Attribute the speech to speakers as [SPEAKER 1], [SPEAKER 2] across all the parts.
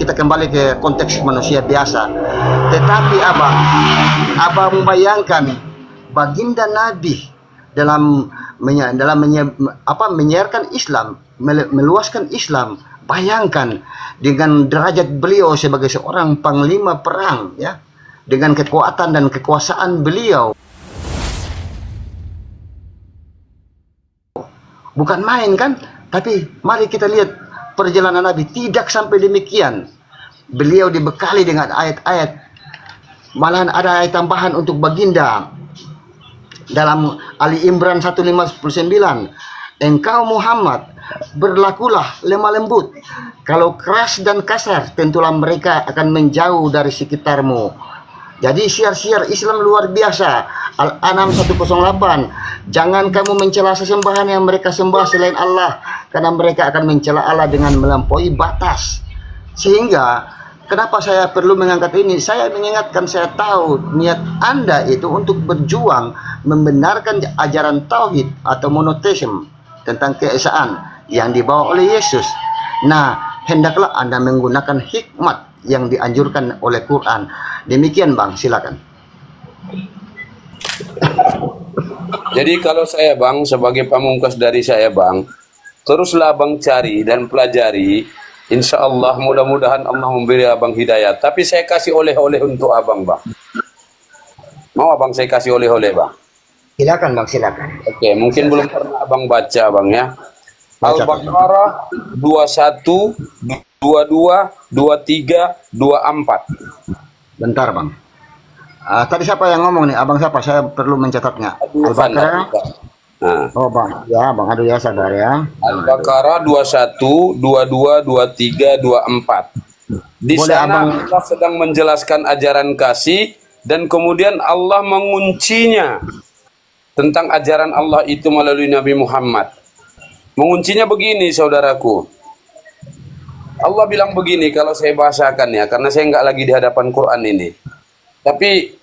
[SPEAKER 1] kita kembali ke konteks manusia biasa. Tetapi abang membayangkan baginda Nabi dalam menyiarkan Islam, meluaskan Islam. Bayangkan dengan derajat beliau sebagai seorang panglima perang, ya, dengan kekuatan dan kekuasaan beliau. Bukan main kan? Tapi mari kita lihat perjalanan Nabi tidak sampai demikian. Beliau dibekali dengan ayat-ayat. Malahan ada ayat tambahan untuk baginda. Dalam Ali Imran 159, engkau Muhammad berlakulah lemah lembut. Kalau keras dan kasar, tentulah mereka akan menjauh dari sekitarmu. Jadi siar-siar Islam luar biasa. Al-An'am 108. Jangan kamu mencela sesembahan yang mereka sembah selain Allah, karena mereka akan mencela Allah dengan melampaui batas. Sehingga kenapa saya perlu mengangkat ini? Saya mengingatkan, saya tahu niat Anda itu untuk berjuang membenarkan ajaran tauhid atau monoteisme tentang keesaan yang dibawa oleh Yesus. Nah, hendaklah Anda menggunakan hikmat yang dianjurkan oleh Quran. Demikian Bang, silakan.
[SPEAKER 2] Jadi kalau saya Bang, sebagai pamungkas dari saya Bang, teruslah Abang cari dan pelajari. Insya Allah mudah-mudahan Allah memberi Abang hidayah. Tapi saya kasih oleh-oleh untuk Abang Bang. Mau Abang saya kasih oleh-oleh Bang?
[SPEAKER 1] Silakan Bang, silakan.
[SPEAKER 2] Oke, mungkin belum pernah Abang baca Bang ya. Al-Baqarah 21, 22, 23, 24.
[SPEAKER 1] Bentar Bang. Tadi siapa yang ngomong nih? Abang siapa? Saya perlu mencatatnya. Al-Baqarah.
[SPEAKER 2] Nah.
[SPEAKER 1] Oh Bang, ya Bang, aduh ya sabar ya.
[SPEAKER 2] Al-Baqarah 21, 22, 23, 24. Di
[SPEAKER 1] Boleh,
[SPEAKER 2] sana
[SPEAKER 1] Abang.
[SPEAKER 2] Allah sedang menjelaskan ajaran kasih dan kemudian Allah menguncinya tentang ajaran Allah itu melalui Nabi Muhammad. Menguncinya begini saudaraku. Allah bilang begini kalau saya bahasakan ya, karena saya nggak lagi di hadapan Quran ini. Tapi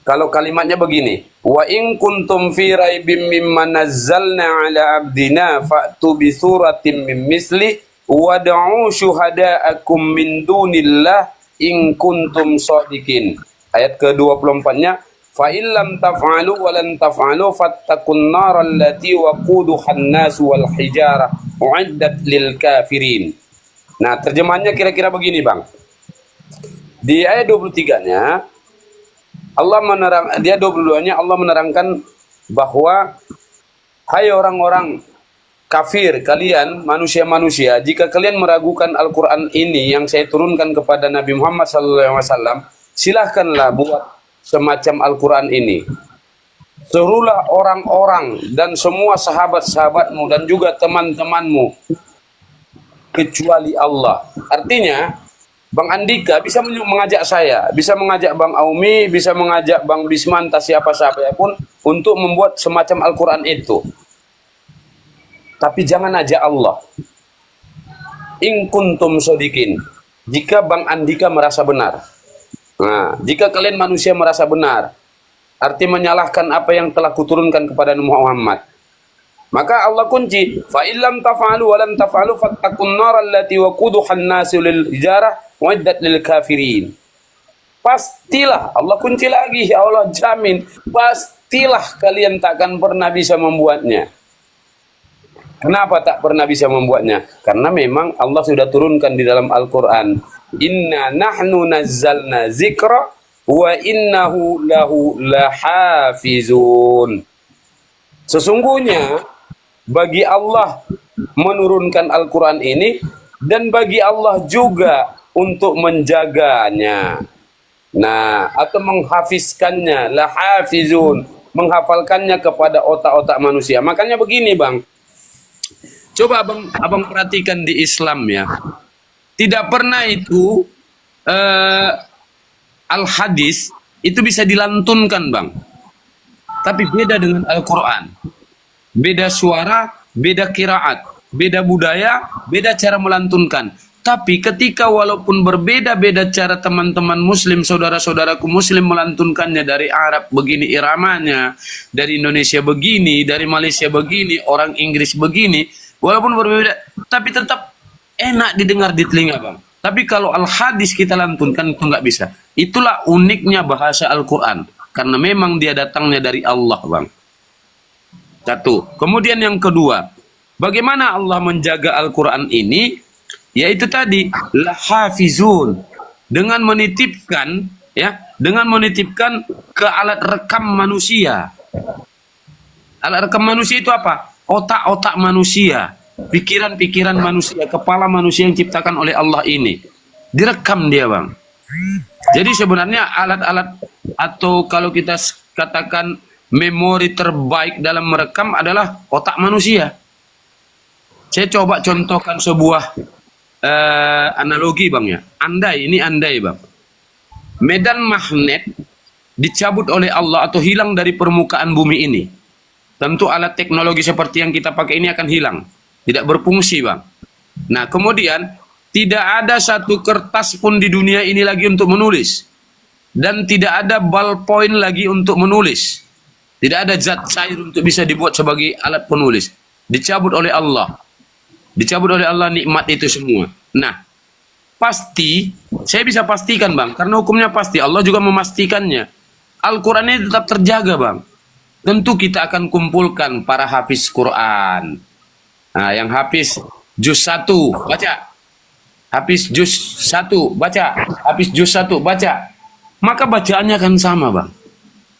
[SPEAKER 2] kalau kalimatnya begini, wa in kuntum fi raibim mimma nazzalna ala abdina fa'tu bi suratin min misli wad'u syuhada'akum min dunillah in kuntum shadiqin. Ayat ke-24-nya, fa illam taf'alu wa lan taf'alu fattaqun nar allati waquduha an-nas wal hijarah uiddat lil kafirin. Nah, terjemahannya kira-kira begini, Bang. Di ayat 23-nya Allah menerang, dia 22-nya Allah menerangkan bahwa hai orang-orang kafir, kalian manusia-manusia, jika kalian meragukan Al-Qur'an ini yang saya turunkan kepada Nabi Muhammad SAW, silahkanlah buat semacam Al-Qur'an ini. Serulah orang-orang dan semua sahabat-sahabatmu dan juga teman-temanmu kecuali Allah. Artinya Bang Andika bisa mengajak saya, bisa mengajak Bang Aumi, bisa mengajak Bang Bisman, siapa-siapa pun untuk membuat semacam Al-Quran itu. Tapi jangan ajak Allah. In kuntum shodiqin. Jika Bang Andika merasa benar. Nah, jika kalian manusia merasa benar, arti menyalahkan apa yang telah kuturunkan kepada Muhammad, maka Allah kunci, fa illam taf'alu wa lam taf'alu fattaqun nar allati waquduha an-nasu lil hijarah uiddat lil kafirin. Pastilah, Allah kunci lagi, ya Allah jamin, pastilah kalian takkan pernah bisa membuatnya. Kenapa tak pernah bisa membuatnya? Karena memang Allah sudah turunkan di dalam Al-Qur'an, inna nahnu nazzalna zikra wa innahu lahu lahafizun. Sesungguhnya bagi Allah menurunkan Al-Quran ini dan bagi Allah juga untuk menjaganya. Nah, atau menghafizkannya, lahafizun, menghafalkannya kepada otak-otak manusia. Makanya begini Bang, coba abang perhatikan di Islam ya, tidak pernah itu al-hadis itu bisa dilantunkan Bang. Tapi beda dengan Al-Quran. Beda suara, beda kiraat, beda budaya, beda cara melantunkan. Tapi ketika walaupun berbeda-beda cara teman-teman muslim, saudara-saudaraku muslim melantunkannya, dari Arab begini iramanya, dari Indonesia begini, dari Malaysia begini, orang Inggris begini, walaupun berbeda, tapi tetap enak didengar di telinga Bang. Tapi kalau al-hadis kita lantunkan itu nggak bisa. Itulah uniknya bahasa Al-Quran. Karena memang dia datangnya dari Allah, Bang. Satu. Kemudian yang kedua, bagaimana Allah menjaga Al-Quran ini? Yaitu tadi, lahafizun. Dengan menitipkan, ke alat rekam manusia. Alat rekam manusia itu apa? Otak-otak manusia. Pikiran-pikiran manusia, kepala manusia yang diciptakan oleh Allah ini. Direkam dia, Bang. Jadi sebenarnya alat-alat atau kalau kita katakan memori terbaik dalam merekam adalah otak manusia. Saya coba contohkan sebuah analogi, Bang ya. Andai, Bang. Medan magnet dicabut oleh Allah atau hilang dari permukaan bumi ini. Tentu alat teknologi seperti yang kita pakai ini akan hilang. Tidak berfungsi, Bang. Nah, kemudian tidak ada satu kertas pun di dunia ini lagi untuk menulis. Dan tidak ada ballpoint lagi untuk menulis. Tidak ada zat cair untuk bisa dibuat sebagai alat penulis. Dicabut oleh Allah. Dicabut oleh Allah nikmat itu semua. Nah, pasti, saya bisa pastikan, Bang. Karena hukumnya pasti. Allah juga memastikannya. Al-Quran ini tetap terjaga, Bang. Tentu kita akan kumpulkan para hafiz Quran. Nah, yang hafiz juz 1, baca. Hafiz juz 1, baca. Hafiz juz 1, baca. Maka bacaannya akan sama, Bang.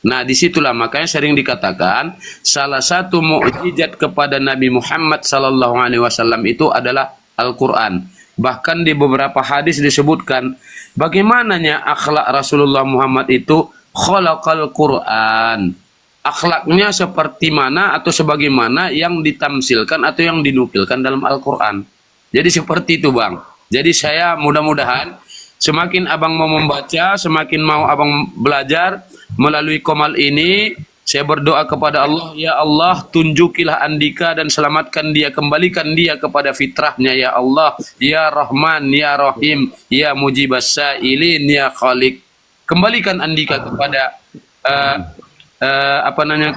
[SPEAKER 2] Nah, disitulah makanya sering dikatakan salah satu mukjizat kepada Nabi Muhammad SAW itu adalah Al-Quran. Bahkan di beberapa hadis disebutkan bagaimananya akhlak Rasulullah Muhammad itu khalaqal Quran. Akhlaknya seperti mana atau sebagaimana yang ditamsilkan atau yang dinukilkan dalam Al-Quran. Jadi seperti itu, Bang. Jadi saya mudah-mudahan semakin abang mau membaca, semakin mau abang belajar melalui komal ini, saya berdoa kepada Allah, ya Allah, tunjukilah Andika dan selamatkan dia, kembalikan dia kepada fitrahnya, ya Allah, ya Rahman, ya Rahim, ya Mujibas Sa'ilin, ya Khalik. Kembalikan Andika kepada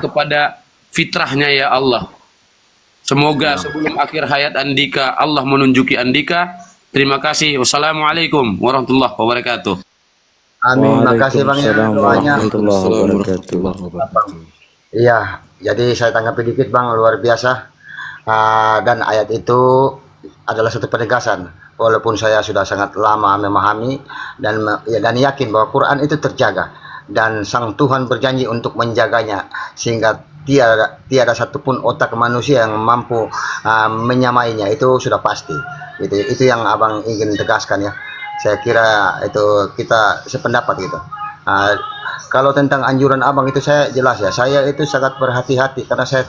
[SPEAKER 2] kepada fitrahnya, ya Allah. Semoga sebelum akhir hayat Andika Allah menunjuki Andika. Terima kasih. Wassalamualaikum warahmatullahi wabarakatuh.
[SPEAKER 1] Amin. Makasih Bang ya doanya. Iya, jadi saya tanggapi dikit Bang, luar biasa. Dan ayat itu adalah satu penegasan. Walaupun saya sudah sangat lama memahami dan yakin bahwa Quran itu terjaga dan Sang Tuhan berjanji untuk menjaganya sehingga tiada satupun otak manusia yang mampu menyamainya. Itu sudah pasti. Itu yang abang ingin tegaskan ya. Saya kira itu kita sependapat gitu. Kalau tentang anjuran abang itu saya jelas ya. Saya itu sangat berhati-hati karena saya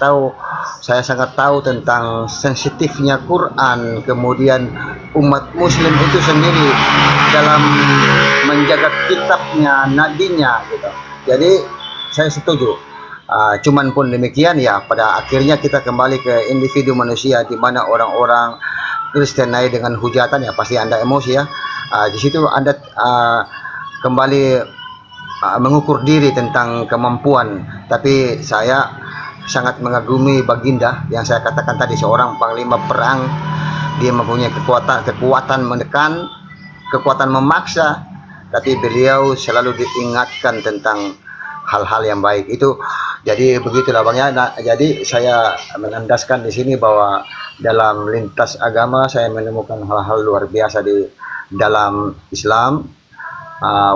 [SPEAKER 1] sangat tahu tentang sensitifnya Quran, kemudian umat Muslim itu sendiri dalam menjaga kitabnya, nabinya gitu. Jadi saya setuju. Cuman pun demikian ya, pada akhirnya kita kembali ke individu manusia di mana orang-orang Kristen dengan hujatan ya pasti Anda emosi ya. Di situ Anda kembali mengukur diri tentang kemampuan. Tapi saya sangat mengagumi baginda yang saya katakan tadi, seorang panglima perang. Dia mempunyai kekuatan menekan, kekuatan memaksa, tapi beliau selalu diingatkan tentang hal-hal yang baik itu. Jadi begitulah Bang ya. Nah, jadi saya menandaskan di sini bahwa dalam lintas agama saya menemukan hal-hal luar biasa di dalam Islam.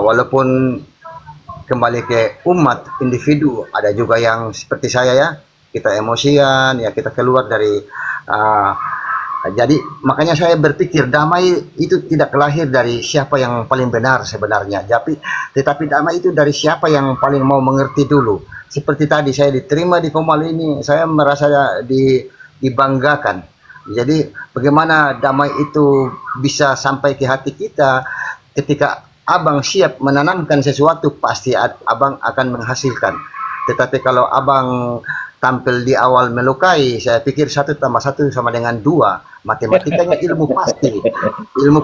[SPEAKER 1] Walaupun kembali ke umat individu, ada juga yang seperti saya ya, kita emosian ya, kita keluar dari jadi makanya saya berpikir damai itu tidak lahir dari siapa yang paling benar sebenarnya, tetapi damai itu dari siapa yang paling mau mengerti dulu. Seperti tadi saya diterima di Komal ini, saya merasa dibanggakan. Jadi bagaimana damai itu bisa sampai ke hati kita ketika abang siap menanamkan sesuatu, pasti abang akan menghasilkan. Tetapi kalau abang tampil di awal melukai, saya pikir 1 tambah 1 sama dengan 2. Matematikanya ilmu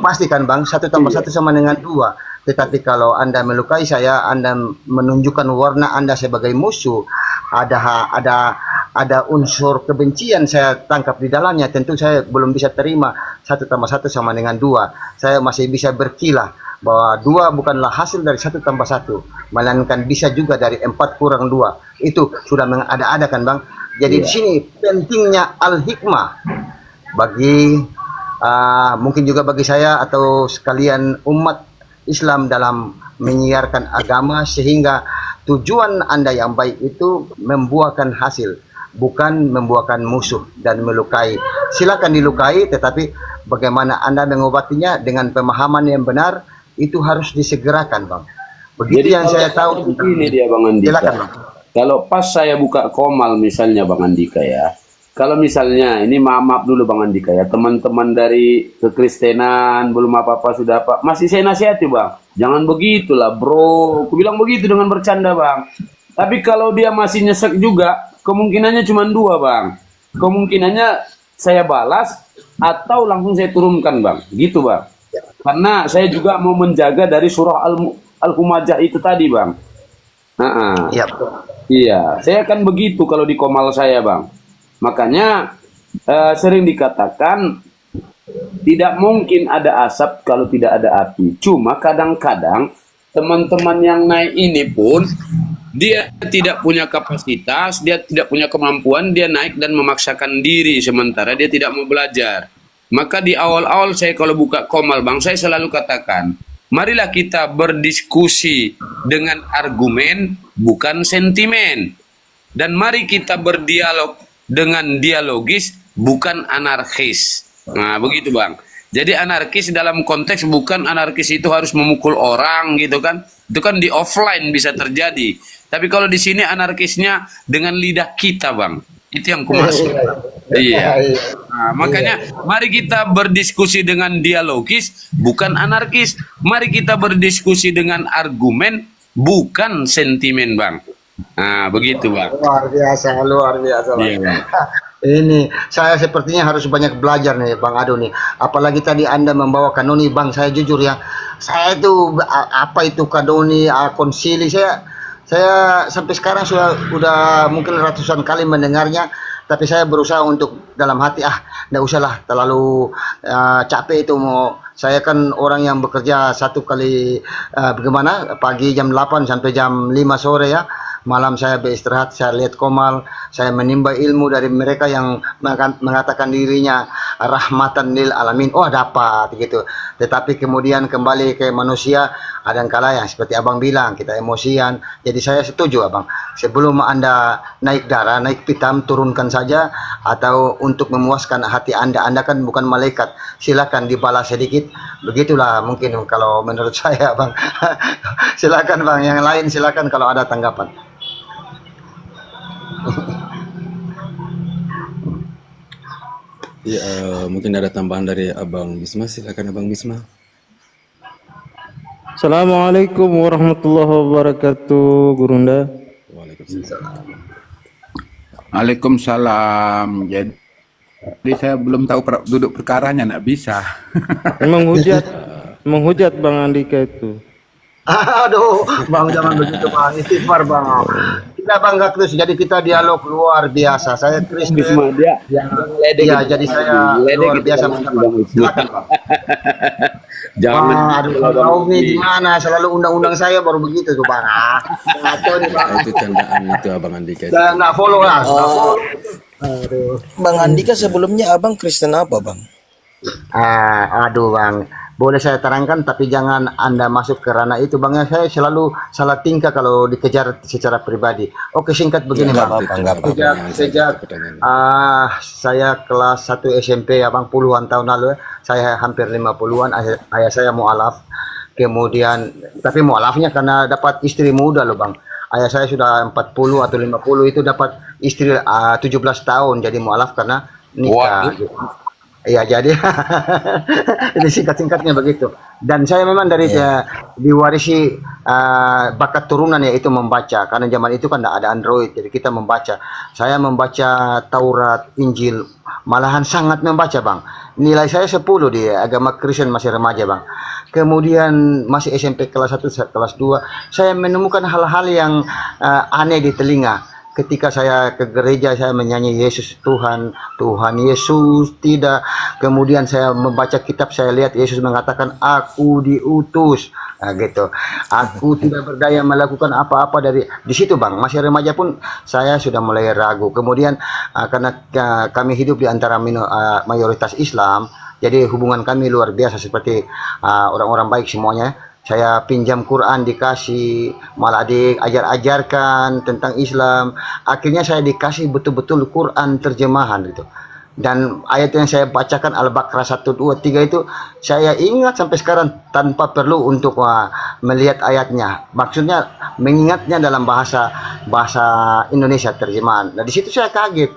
[SPEAKER 1] pasti kan Bang, 1 tambah 1 sama dengan 2. Tetapi kalau Anda melukai saya, Anda menunjukkan warna Anda sebagai musuh, ada unsur kebencian saya tangkap di dalamnya, tentu saya belum bisa terima. 1 tambah 1 sama dengan 2. Saya masih bisa berkilah bahwa 2 bukanlah hasil dari 1 tambah 1, melainkan bisa juga dari 4 kurang 2. Itu sudah mengada-ada kan Bang. Jadi di sini pentingnya al-hikmah bagi mungkin juga bagi saya atau sekalian umat Islam dalam menyiarkan agama, sehingga tujuan Anda yang baik itu membuahkan hasil, bukan membuahkan musuh dan melukai. Silakan dilukai, tetapi bagaimana Anda mengobatinya dengan pemahaman yang benar itu harus disegerakan, Bang. Begitu
[SPEAKER 2] Jadi
[SPEAKER 1] yang saya tahu.
[SPEAKER 2] ini dia Bang Andika.
[SPEAKER 1] Silakan, Bang.
[SPEAKER 2] Kalau pas saya buka komal misalnya Bang Andika ya, kalau misalnya ini maaf dulu Bang Andika ya, teman-teman dari kekristenan belum apa-apa sudah apa, masih saya nasihati Bang, jangan begitulah bro, aku bilang begitu dengan bercanda Bang. Tapi kalau dia masih nyesek juga, kemungkinannya cuma 2 Bang, kemungkinannya saya balas atau langsung saya turunkan Bang, gitu Bang. Karena saya juga mau menjaga dari surah Al-Humajah itu tadi Bang.
[SPEAKER 1] Iya.
[SPEAKER 2] Iya, saya kan begitu kalau di komal saya Bang. Makanya sering dikatakan tidak mungkin ada asap kalau tidak ada api. Cuma kadang-kadang teman-teman yang naik ini pun dia tidak punya kapasitas, dia tidak punya kemampuan, dia naik dan memaksakan diri sementara dia tidak mau belajar. Maka di awal-awal saya kalau buka komal Bang, saya selalu katakan, marilah kita berdiskusi dengan argumen, bukan sentimen. Dan mari kita berdialog dengan dialogis, bukan anarkis. Nah, begitu Bang. Jadi anarkis dalam konteks bukan anarkis itu harus memukul orang gitu kan. Itu kan di offline bisa terjadi. Tapi kalau di sini anarkisnya dengan lidah kita Bang. Itu yang kumaksud. Iya. Nah, makanya mari kita berdiskusi dengan dialogis, bukan anarkis. Mari kita berdiskusi dengan argumen, bukan sentimen Bang. Nah, begitu Bang.
[SPEAKER 1] Luar biasa, Bang.
[SPEAKER 2] Iya, Bang.
[SPEAKER 1] Ini saya sepertinya harus banyak belajar nih Bang Ado nih. Apalagi tadi Anda membawa kanoni Bang, saya jujur ya. Saya itu apa itu kanoni, konsili, saya sampai sekarang sudah mungkin ratusan kali mendengarnya, tapi saya berusaha untuk dalam hati enggak usahlah terlalu capek itu mau. Saya kan orang yang bekerja 1 kali bagaimana pagi jam 8 sampai jam 5 sore ya. Malam saya beristirahat, saya lihat komal, saya menimba ilmu dari mereka yang mengatakan dirinya rahmatan lil alamin. Oh, dapat gitu. Tetapi kemudian kembali ke manusia, kadangkala yang seperti Abang bilang, kita emosian. Jadi saya setuju Abang, sebelum Anda naik darah, naik pitam, turunkan saja. Atau untuk memuaskan hati Anda kan bukan malaikat, silakan dibalas sedikit. Begitulah mungkin kalau menurut saya Bang. Silakan Bang, yang lain silakan kalau ada tanggapan.
[SPEAKER 3] Ya, mungkin ada tambahan dari Abang Bisma. Silakan Abang Bisma.
[SPEAKER 4] Assalamualaikum warahmatullahi wabarakatuh, Gurunda.
[SPEAKER 3] Waalaikumsalam.
[SPEAKER 5] Waalaikumsalam. Jadi saya belum tahu duduk perkaranya, nggak bisa.
[SPEAKER 4] menghujat Bang Andika itu.
[SPEAKER 1] Aduh, Bang jangan begitu Bang, istighfar Bang. Kita Bang Gaktus, jadi kita dialog luar biasa. Saya Kristen.
[SPEAKER 2] Bisma dia.
[SPEAKER 1] Ya, jadi saya luar biasa mendapat. Silakan Bang.
[SPEAKER 2] Jangan.
[SPEAKER 1] Aduh, kau nih gimana? Selalu undang-undang saya baru begitu tuh Bang. Ngaco nih Bang.
[SPEAKER 3] Itu candaan itu Abang Andika.
[SPEAKER 1] Saya nggak follow lah. Aduh.
[SPEAKER 6] Bang Andika sebelumnya abang Kristen apa bang?
[SPEAKER 1] Aduh Bang, boleh saya terangkan tapi jangan Anda masuk ke ranah itu Bang. Saya selalu salah tingkah kalau dikejar secara pribadi. Oke, singkat begini
[SPEAKER 6] Ya,
[SPEAKER 1] Bang.
[SPEAKER 6] nggak apa-apa.
[SPEAKER 1] Sejak saya kelas 1 SMP ya Bang, puluhan tahun lalu ya, saya hampir 50-an, ayah saya mualaf. Kemudian tapi mualafnya karena dapat istri muda loh Bang. Ayah saya sudah 40 atau 50 itu dapat istri 17 tahun, jadi mualaf karena nikah. Iya, jadi ini singkat-singkatnya begitu. Dan saya memang dari diwarisi bakat turunan, yaitu membaca. Karena zaman itu kan tidak ada Android, jadi kita membaca. Saya membaca Taurat, Injil, malahan sangat membaca Bang. Nilai saya 10 di agama Kristen masih remaja Bang. Kemudian masih SMP kelas 1, kelas 2, saya menemukan hal-hal yang aneh di telinga. ketika saya ke gereja saya menyanyi Yesus Tuhan, Tuhan Yesus tidak. Kemudian saya membaca kitab, saya lihat Yesus mengatakan aku diutus. Nah, gitu. Aku tidak berdaya melakukan apa-apa di situ Bang. Masih remaja pun saya sudah mulai ragu. Kemudian karena kami hidup di antara mayoritas Islam, jadi hubungan kami luar biasa seperti orang-orang baik semuanya. Saya pinjam Quran dikasih, malah diajar-ajarkan tentang Islam. Akhirnya saya dikasih betul-betul Quran terjemahan gitu. Dan ayat yang saya bacakan Al-Baqarah 1, 2, 3 itu saya ingat sampai sekarang tanpa perlu untuk melihat ayatnya. Maksudnya mengingatnya dalam bahasa Indonesia terjemahan. Nah di situ saya kaget.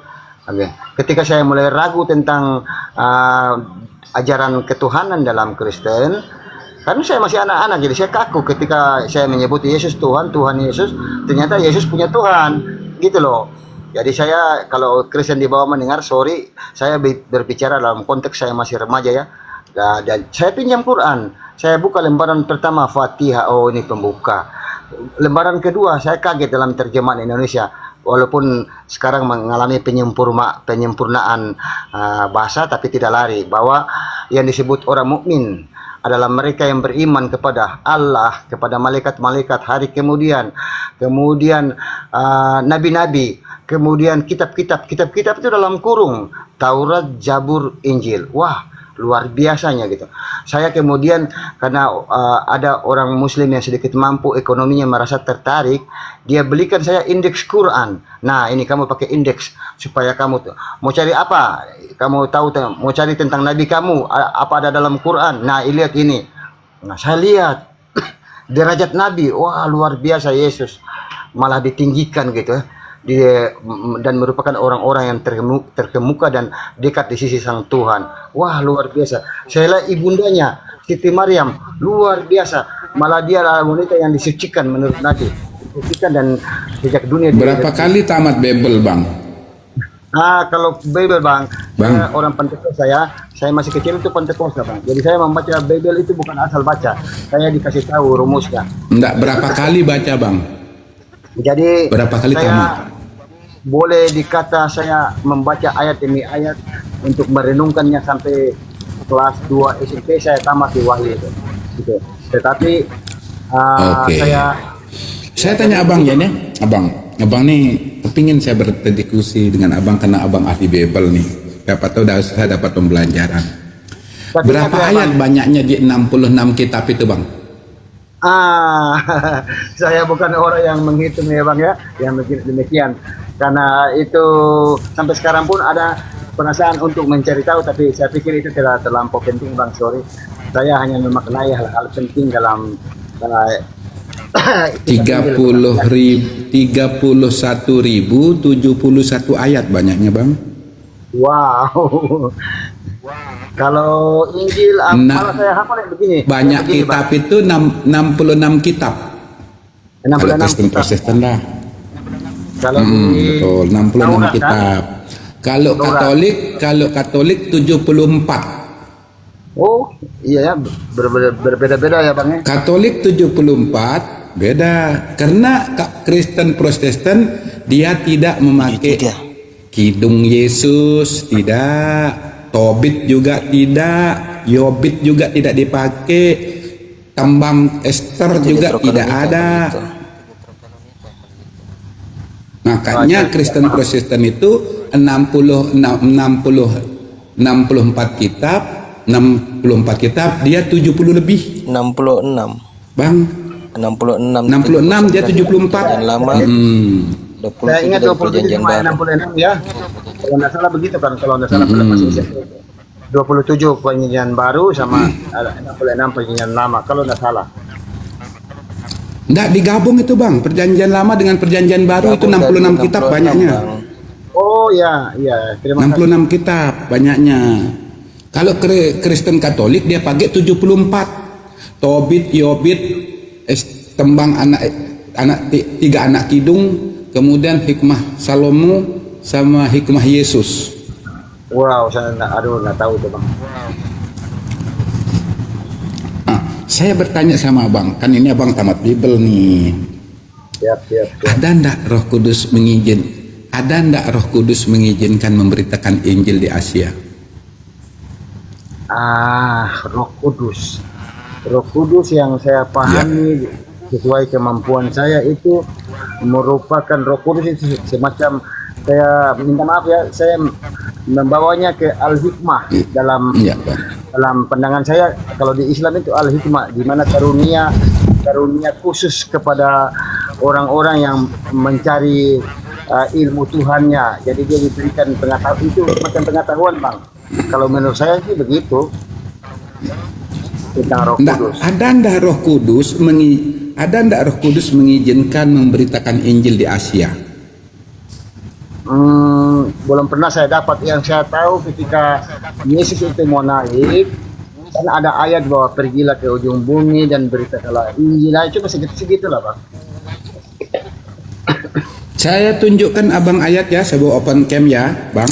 [SPEAKER 1] Ketika saya mulai ragu tentang ajaran ketuhanan dalam Kristen, karena saya masih anak-anak, jadi saya kaku ketika saya menyebut Yesus Tuhan, Tuhan Yesus, ternyata Yesus punya Tuhan, gitu loh. Jadi saya, kalau Kristen di bawah mendengar, sorry, saya berbicara dalam konteks saya masih remaja ya. Dan saya pinjam Quran, saya buka lembaran pertama Fatihah, oh ini pembuka. Lembaran kedua, saya kaget dalam terjemahan Indonesia. Walaupun sekarang mengalami penyempurnaan bahasa, tapi tidak lari bahwa yang disebut orang mukmin adalah mereka yang beriman kepada Allah, kepada malaikat-malaikat, hari kemudian nabi-nabi, kemudian kitab-kitab itu dalam kurung Taurat, Zabur, Injil. Wah, luar biasanya gitu. Saya kemudian karena ada orang muslim yang sedikit mampu ekonominya merasa tertarik, dia belikan saya indeks Quran. Nah, ini kamu pakai indeks supaya kamu mau cari apa? Kamu tahu mau cari tentang nabi kamu, apa ada dalam Quran. Nah, lihat ini. Nah, saya lihat derajat nabi, wah luar biasa Yesus. Malah ditinggikan gitu ya. Dan merupakan orang-orang yang terkemuka dan dekat di sisi Sang Tuhan. Wah, luar biasa. Saya lihat ibundanya, Siti Maryam, luar biasa. Malah dia adalah wanita yang disucikan menurut Nabi. Disucikan dan sejak dunia.
[SPEAKER 5] Berapa kali tamat Bible Bang?
[SPEAKER 1] Kalau Bible Bang. Saya orang Pentekosta saya masih kecil itu Pentekosta Bang. Jadi saya membaca Bible itu bukan asal baca. Saya dikasih tahu rumusnya.
[SPEAKER 5] Enggak, berapa kali baca Bang?
[SPEAKER 1] Jadi
[SPEAKER 5] berapa kali tamat?
[SPEAKER 1] Boleh dikata saya membaca ayat demi ayat untuk merenungkannya sampai kelas 2 SMP saya tamat di Wahyu itu. Gitu. Tetapi
[SPEAKER 5] saya tanya Abang ya nih, Abang nih kepingin saya berdiskusi dengan Abang karena Abang ahli Bible nih. Siapa tahu saya dapat pembelajaran. Berapa ayat banyaknya di 66 kitab itu Bang?
[SPEAKER 1] Saya bukan orang yang menghitung ya Bang ya, yang demikian. Karena itu sampai sekarang pun ada perasaan untuk mencari tahu, tapi saya pikir itu tidak terlampau penting Bang, sorry. Saya hanya memaknai hal-hal penting dalam
[SPEAKER 5] 31.071 ayat banyaknya Bang.
[SPEAKER 1] Wow. Kalau Injil malah saya hafal yang begini.
[SPEAKER 5] Banyak kitab Bang. Itu 66 kitab. 66 Protestan lah. Kalau betul 66 kitab. Kalau Katolik 74.
[SPEAKER 1] Oh, iya ya, berbeda-beda ya Bang ya.
[SPEAKER 5] Katolik 74 beda karena Kristen Protestan dia tidak memakai kidung Yesus, tidak. Tobit juga tidak, Yobit juga tidak dipakai, tambang Esther juga tidak ada. Makanya Kristen Protestan itu 64 kitab, dia 70 lebih.
[SPEAKER 6] 66.
[SPEAKER 5] Bang. 66 dia 74.
[SPEAKER 6] Perjanjian Lama. 27
[SPEAKER 1] saya ingat 27
[SPEAKER 6] Perjanjian Baru.
[SPEAKER 1] 66 ya. Kalau nggak salah begitu kan, kalau nggak salah masih 27 Perjanjian Baru sama 66 Perjanjian Lama kalau nggak salah.
[SPEAKER 5] Nggak digabung itu Bang, Perjanjian Lama dengan Perjanjian Baru itu 66 kitab banyaknya.
[SPEAKER 1] Oh ya, terima
[SPEAKER 5] 66 kitab banyaknya. Kalau Kristen Katolik dia pakai 74. Tobit, Yobit, tembang tiga anak kidung, kemudian hikmah Salomo sama hikmah Yesus.
[SPEAKER 1] Wow, saya nggak tahu tuh Bang.
[SPEAKER 5] Saya bertanya sama Abang, kan ini Abang tamat Bible nih.
[SPEAKER 1] Siap, siap, siap.
[SPEAKER 5] Ada ndak Roh Kudus mengizinkan memberitakan Injil di Asia?
[SPEAKER 1] Roh Kudus. Roh Kudus yang saya pahami sesuai kemampuan saya itu merupakan Roh Kudus itu semacam, saya minta maaf ya, saya membawanya ke al-hikmah dalam dalam pandangan saya. Kalau di Islam itu al-hikmah, di mana karunia khusus kepada orang-orang yang mencari ilmu Tuhannya. Jadi dia diberikan pengetahuan, itu macam pengetahuan, Bang. Kalau menurut saya sih begitu tentang Roh Kudus.
[SPEAKER 5] Ada ndak Roh Kudus mengizinkan memberitakan Injil di Asia?
[SPEAKER 1] Belum pernah saya dapat. Yang saya tahu ketika Yesus itu mau naik, kan ada ayat bahwa pergilah ke ujung bumi dan beritakanlah Injil. Cuma segitu lah, Bang.
[SPEAKER 5] Saya tunjukkan abang ayat ya, saya bawa open cam ya, Bang.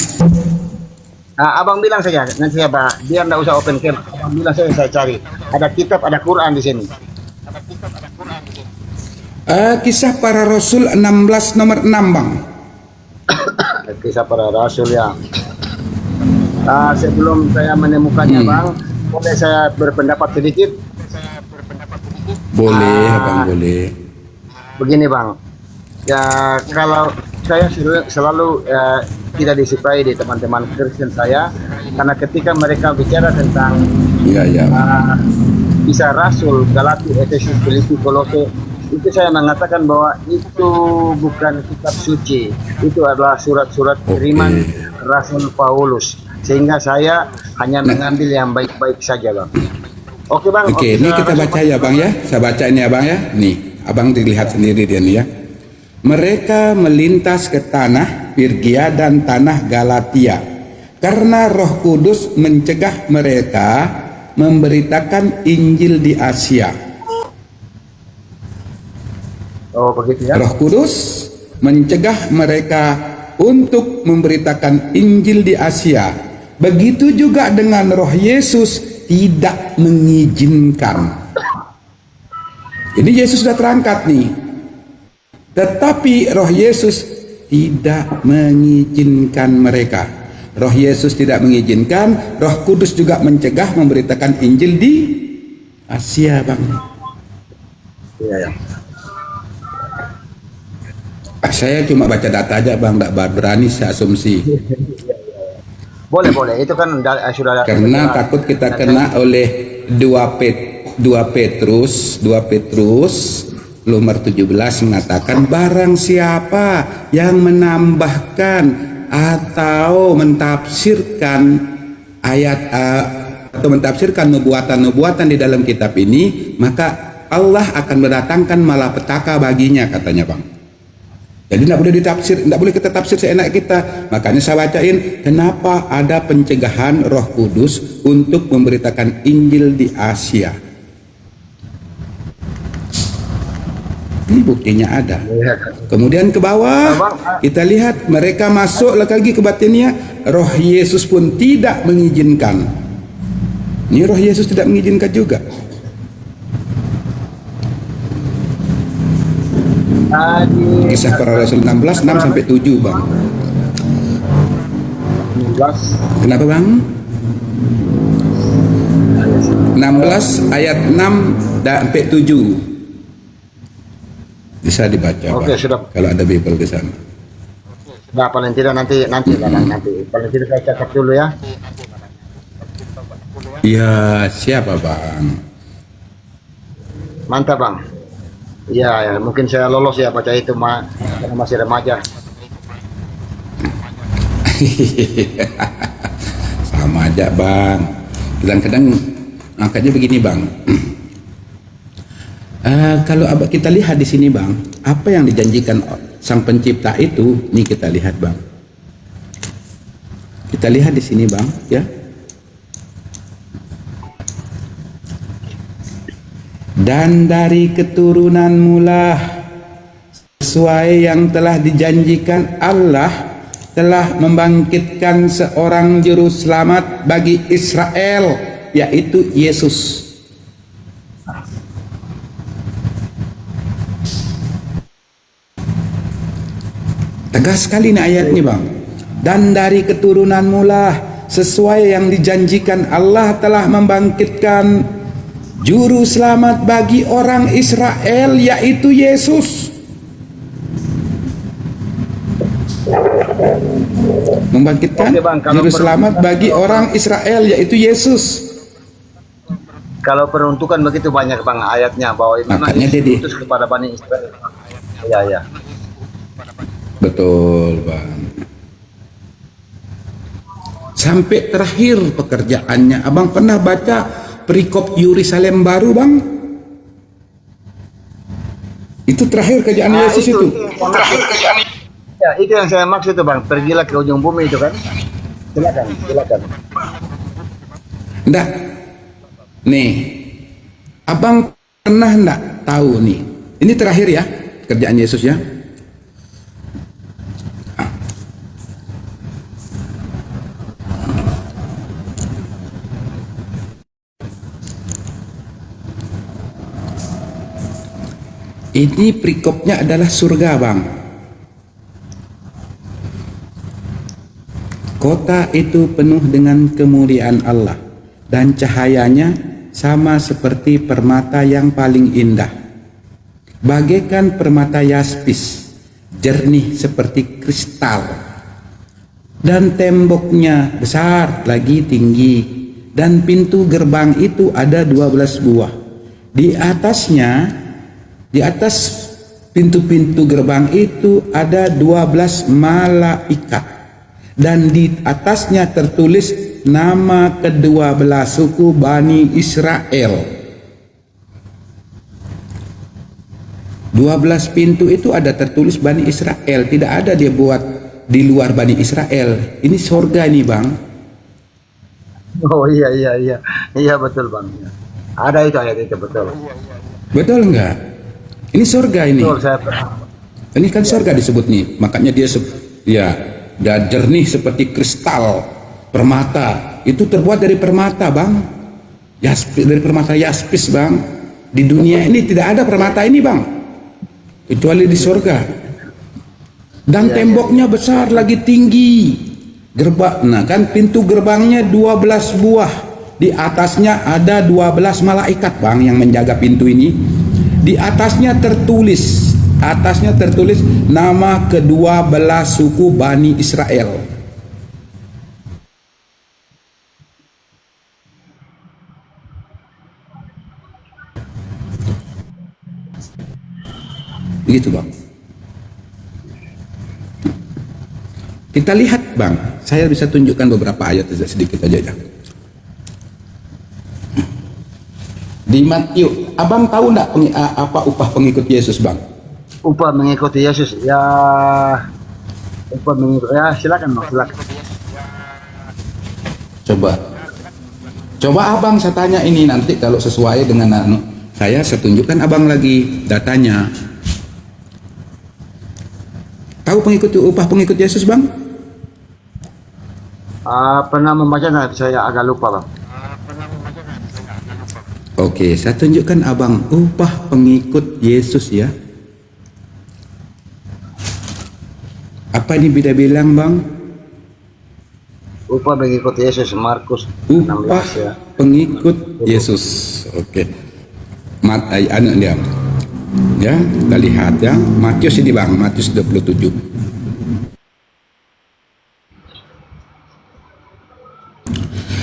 [SPEAKER 1] Abang bilang saja, nanti saya biar nggak usah open cam. Abang bilang saya cari. Ada kitab, ada Quran di sini.
[SPEAKER 5] Kisah Para Rasul 16 nomor 6, Bang.
[SPEAKER 1] Kisah Para Rasul ya. Sebelum saya menemukannya, Bang, boleh saya berpendapat sedikit?
[SPEAKER 5] Boleh, Bang, boleh.
[SPEAKER 1] Begini, Bang. Ya, kalau saya selalu tidak disukai di teman-teman Kristen saya, karena ketika mereka bicara tentang kisah Rasul, Galati, Efesus, Filipi, Kolose, itu saya mengatakan bahwa itu bukan kitab suci, itu adalah surat-surat kiriman Rasul Paulus, sehingga saya hanya mengambil yang baik-baik saja, Bang. Oke, Bang.
[SPEAKER 5] Oke, ini kita baca ya, Bang ya. Saya baca ini ya, Bang ya. Nih, abang dilihat sendiri dia nih ya. Mereka melintas ke tanah Pirgia dan tanah Galatia karena Roh Kudus mencegah mereka memberitakan Injil di Asia.
[SPEAKER 1] Oh, begitu ya.
[SPEAKER 5] Roh Kudus mencegah mereka untuk memberitakan Injil di Asia. Begitu juga dengan Roh Yesus tidak mengizinkan. Ini Yesus sudah terangkat nih. Tetapi Roh Yesus tidak mengizinkan mereka. Roh Yesus tidak mengizinkan, Roh Kudus juga mencegah memberitakan Injil di Asia, Bang.
[SPEAKER 1] Iya, ya.
[SPEAKER 5] Saya cuma baca data aja, Bang, tidak berani saya asumsi.
[SPEAKER 1] Boleh. Itu kan sudah.
[SPEAKER 5] Karena takut kita kena oleh 2 Petrus nomor 17 mengatakan barang siapa yang menambahkan atau mentafsirkan ayat atau mentafsirkan nubuatan di dalam kitab ini, maka Allah akan mendatangkan malapetaka baginya, katanya, Bang. Jadi tidak boleh ditafsir, tidak boleh kita tafsir seenak kita. Makanya saya bacain kenapa ada pencegahan Roh Kudus untuk memberitakan Injil di Asia. Ini buktinya ada. Kemudian ke bawah kita lihat mereka masuk lagi ke batinnya. Roh Yesus pun tidak mengizinkan. Ini Roh Yesus tidak mengizinkan juga. Kisah Para Rasul 16 6 sampai 7, Bang. 16. Kenapa, Bang? 16 ayat 6 sampai 7. Bisa dibaca,
[SPEAKER 1] Oke,
[SPEAKER 5] Bang,
[SPEAKER 1] sudah.
[SPEAKER 5] kalau ada Bible di sana.
[SPEAKER 1] Nah, paling tidak nanti paling tidak saya catat dulu ya.
[SPEAKER 5] Iya, siapa, Bang?
[SPEAKER 1] Mantap, Bang. Ya, mungkin saya lolos ya baca itu karena masih remaja.
[SPEAKER 5] Sama aja, Bang. Kadang-kadang angkatnya begini, Bang. Kalau kita lihat di sini, Bang, apa yang dijanjikan Sang Pencipta itu, nih kita lihat, Bang. Kita lihat di sini, Bang, ya. Dan dari keturunanmu lah, sesuai yang telah dijanjikan Allah, telah membangkitkan seorang juru selamat bagi Israel, yaitu Yesus. Tegas sekali nih ayat ini, Bang. Dan dari keturunanmu lah sesuai yang dijanjikan Allah telah membangkitkan juru selamat bagi orang Israel, yaitu Yesus. Membangkitkan
[SPEAKER 1] Oke, Bang, kalau
[SPEAKER 5] juru selamat bagi orang Israel, yaitu Yesus.
[SPEAKER 1] Kalau peruntukan begitu banyak Bang ayatnya bahwa memang
[SPEAKER 5] Makanya
[SPEAKER 1] Yesus
[SPEAKER 5] Dedi.
[SPEAKER 1] diutus kepada Bani Israel. Ya, ya.
[SPEAKER 5] Betul, Bang. Sampai terakhir pekerjaannya. Abang pernah baca perikop Yerusalem baru, Bang? Itu terakhir kerjaan Yesus itu.
[SPEAKER 1] Ya, itu yang saya maksud itu Bang. Pergilah ke ujung bumi itu kan. Silakan, silakan.
[SPEAKER 5] Enggak. Nih. Abang pernah enggak tahu nih. Ini terakhir ya kerjaan Yesus ya. Ini perikopnya adalah surga, Bang. Kota itu penuh dengan kemuliaan Allah dan cahayanya sama seperti permata yang paling indah. Bagaikan permata yaspis, jernih seperti kristal. Dan temboknya besar lagi tinggi, dan pintu gerbang itu ada 12 buah. Di atas pintu-pintu gerbang itu ada 12 malaikat, dan di atasnya tertulis nama kedua belah suku Bani Israel. 12 pintu itu ada tertulis Bani Israel, tidak ada dia buat di luar Bani Israel. Ini sorga ini, Bang.
[SPEAKER 1] Oh iya, iya, iya. Iya betul Bang. Ya. Ada itu ayat itu betul.
[SPEAKER 5] Betul enggak? Ini sorga ini.
[SPEAKER 1] Betul saya pernah.
[SPEAKER 5] Ini kan sorga disebut nih, makanya dia dan jernih seperti kristal, permata. Itu terbuat dari permata, Bang. Yaspis, dari permata yaspis, Bang. Di dunia ini tidak ada permata ini, Bang, kecuali di sorga. Dan temboknya besar lagi tinggi. Nah kan pintu gerbangnya 12 buah. Di atasnya ada 12 malaikat, Bang, yang menjaga pintu ini. Di atasnya tertulis nama kedua belah suku Bani Israel. Begitu, Bang. Kita lihat, Bang, saya bisa tunjukkan beberapa ayat sedikit aja ya. Di Matius, Abang tahu enggak apa upah pengikut Yesus, Bang?
[SPEAKER 1] Upah mengikuti Yesus ya, upah mengikuti ya, silakan Bang, silakan.
[SPEAKER 5] Coba Abang saya tanya ini nanti kalau sesuai dengan saya tunjukkan Abang lagi datanya. Tahu upah pengikut Yesus, Bang?
[SPEAKER 1] Pernah membaca, saya agak lupa Bang.
[SPEAKER 5] Oke, saya tunjukkan Abang upah pengikut Yesus ya. Apa ini bisa bilang, Bang?
[SPEAKER 1] Upah mengikuti Yesus, Markus
[SPEAKER 5] Upah
[SPEAKER 1] 16 ya.
[SPEAKER 5] pengikut Yesus. Oke. Dia. Ya, kita lihat ya. Matius ini, Bang, Matius 27.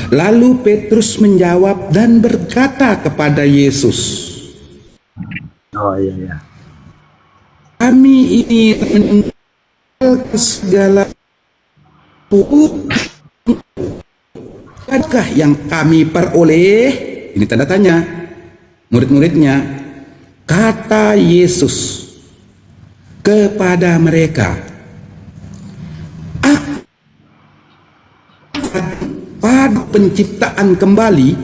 [SPEAKER 5] Lalu Petrus menjawab dan berkata kepada Yesus,
[SPEAKER 1] Oh iya, iya.
[SPEAKER 5] kami ini segala adakah yang kami peroleh? Ini tanda tanya murid-muridnya. Kata Yesus kepada mereka, pada penciptaan kembali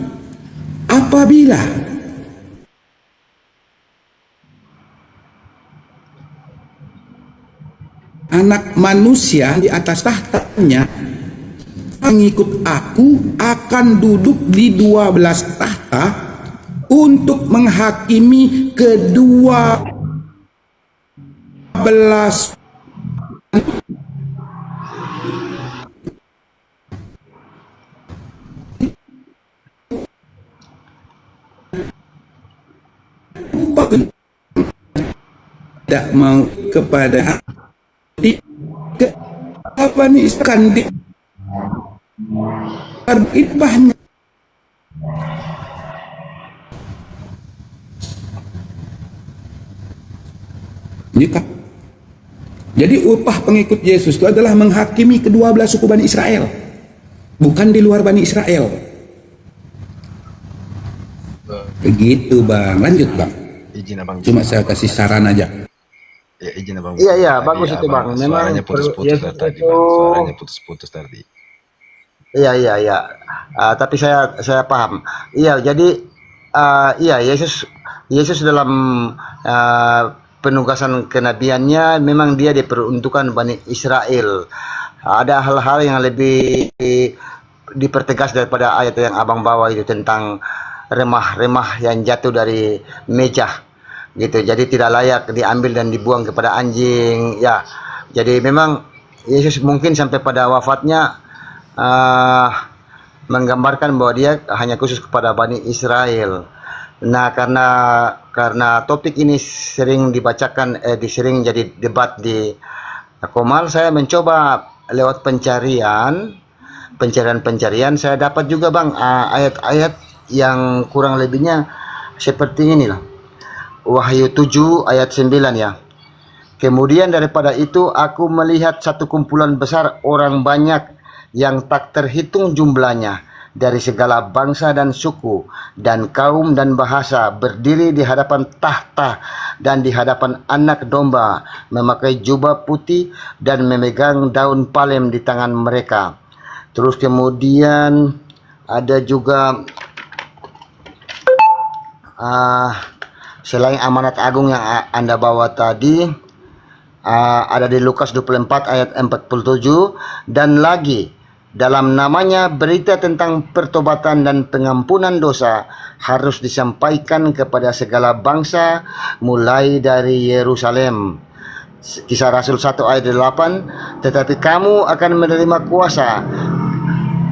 [SPEAKER 5] apabila anak manusia di atas tahtanya, pengikut aku akan duduk di 12 tahta untuk menghakimi kedua belas tidak mau kepada ke apa nih kan di ibahnya jika jadi upah pengikut Yesus itu adalah menghakimi kedua belah suku Bani Israel, bukan di luar Bani Israel. Begitu bang, lanjut bang.
[SPEAKER 3] Izin abang.
[SPEAKER 5] Cuma saya kasih saran aja.
[SPEAKER 3] Ya, izin abang.
[SPEAKER 1] Iya, iya,
[SPEAKER 3] Tadi
[SPEAKER 1] bagus itu, Bang. Memang
[SPEAKER 3] suaranya putus-putus
[SPEAKER 1] Yesus
[SPEAKER 3] dari tadi,
[SPEAKER 1] itu-
[SPEAKER 3] Bang. Suaranya putus-putus tadi.
[SPEAKER 1] Iya, iya, iya. Tapi saya paham. Iya, jadi iya, Yesus dalam penugasan kenabiannya memang dia diperuntukkan Bani Israel. Ada hal-hal yang lebih dipertegas daripada ayat yang abang bawa itu tentang remah-remah yang jatuh dari meja gitu. Jadi tidak layak diambil dan dibuang kepada anjing. Ya, jadi memang Yesus mungkin sampai pada wafatnya menggambarkan bahwa dia hanya khusus kepada Bani Israel. Nah, karena topik ini sering dibacakan, sering jadi debat di Komal, saya mencoba lewat pencarian saya dapat juga bang ayat-ayat yang kurang lebihnya seperti inilah. Wahyu 7 ayat 9 ya. Kemudian daripada itu aku melihat satu kumpulan besar orang banyak yang tak terhitung jumlahnya dari segala bangsa dan suku dan kaum dan bahasa berdiri di hadapan tahta dan di hadapan anak domba, memakai jubah putih dan memegang daun palem di tangan mereka. Terus kemudian ada juga selain amanat agung yang Anda bawa tadi, ada di Lukas 24 ayat 47, dan lagi dalam namanya berita tentang pertobatan dan pengampunan dosa harus disampaikan kepada segala bangsa mulai dari Yerusalem. Kisah Rasul 1 ayat 8, tetapi kamu akan menerima kuasa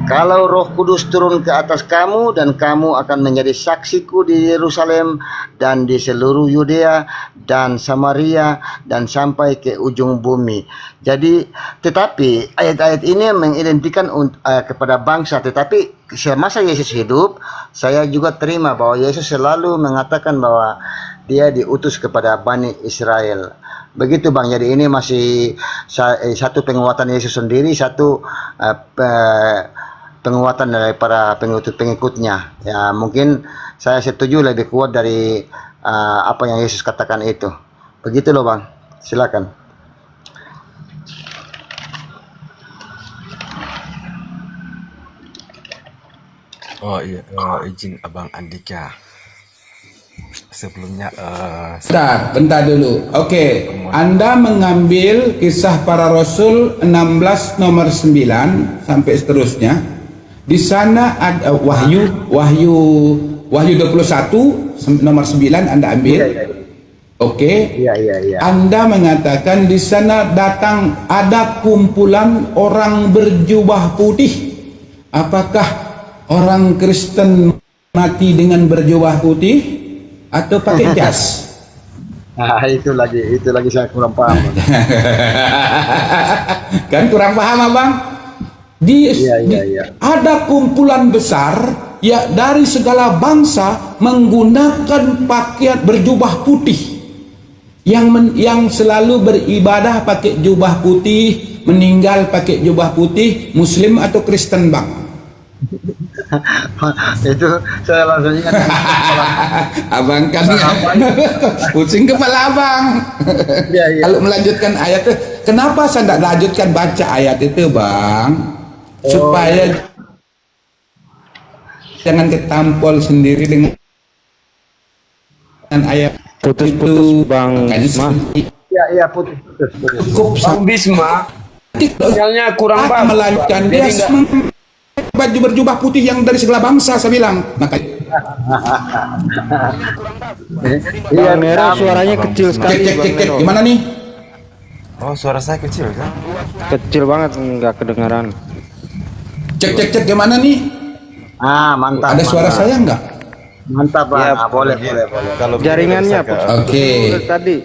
[SPEAKER 1] kalau Roh Kudus turun ke atas kamu, dan kamu akan menjadi saksiku di Yerusalem dan di seluruh Yudea dan Samaria dan sampai ke ujung bumi. Jadi, tetapi ayat-ayat ini mengidentikan kepada bangsa. Tetapi semasa Yesus hidup, saya juga terima bahwa Yesus selalu mengatakan bahwa dia diutus kepada Bani Israel. Begitu bang, jadi ini masih satu penguatan Yesus sendiri, satu penguatan dari para pengikut-pengikutnya. Ya, mungkin saya setuju lebih kuat dari apa yang Yesus katakan itu. Begitu loh bang, silakan.
[SPEAKER 3] Oh iya, izin abang Andika. Sebelumnya
[SPEAKER 5] Bentar dulu. Oke, Anda mengambil kisah para Rasul 16 nomor 9 sampai seterusnya. Di sana ada Wahyu 21 nomor 9 Anda ambil. Oke.
[SPEAKER 1] Iya.
[SPEAKER 5] Anda mengatakan di sana datang ada kumpulan orang berjubah putih. Apakah orang Kristen mati dengan berjubah putih atau pakai jas?
[SPEAKER 1] Nah, itu lagi saya kurang paham.
[SPEAKER 5] Kan kurang paham abang?
[SPEAKER 1] Iya.
[SPEAKER 5] Ada kumpulan besar ya dari segala bangsa menggunakan pakaian berjubah putih, yang selalu beribadah pakai jubah putih, meninggal pakai jubah putih, Muslim atau Kristen bang?
[SPEAKER 1] Itu saya langsung ingat.
[SPEAKER 5] Abang kan pusing kepala abang.
[SPEAKER 1] Iya.
[SPEAKER 5] Kalau melanjutkan ayat itu, kenapa saya tidak lanjutkan baca ayat itu bang? Supaya jangan ketampol sendiri dengan ayat
[SPEAKER 4] Putus-putus Bang
[SPEAKER 5] Makanya
[SPEAKER 4] Bisma.
[SPEAKER 1] Iya, putus.
[SPEAKER 5] cukup
[SPEAKER 2] Bang Bisma, sinyalnya kurang bagus.
[SPEAKER 5] melanjutkan
[SPEAKER 2] Bang.
[SPEAKER 5] dia
[SPEAKER 2] Jadi nggak-
[SPEAKER 5] baju berjubah putih yang dari segala bangsa, saya bilang. Makanya
[SPEAKER 4] Bang Nero suaranya kecil sekali Bang
[SPEAKER 5] cek
[SPEAKER 4] Nero.
[SPEAKER 5] gimana nih?
[SPEAKER 3] oh suara saya kecil kan?
[SPEAKER 4] Kecil banget, nggak kedengaran.
[SPEAKER 5] Cek gimana nih?
[SPEAKER 1] Mantap.
[SPEAKER 5] Ada suara
[SPEAKER 1] mantap.
[SPEAKER 5] saya enggak?
[SPEAKER 1] Mantap bang.
[SPEAKER 4] Ya,
[SPEAKER 1] Boleh, boleh.
[SPEAKER 3] Kalau
[SPEAKER 4] Jaringannya
[SPEAKER 5] Oke.
[SPEAKER 4] tadi.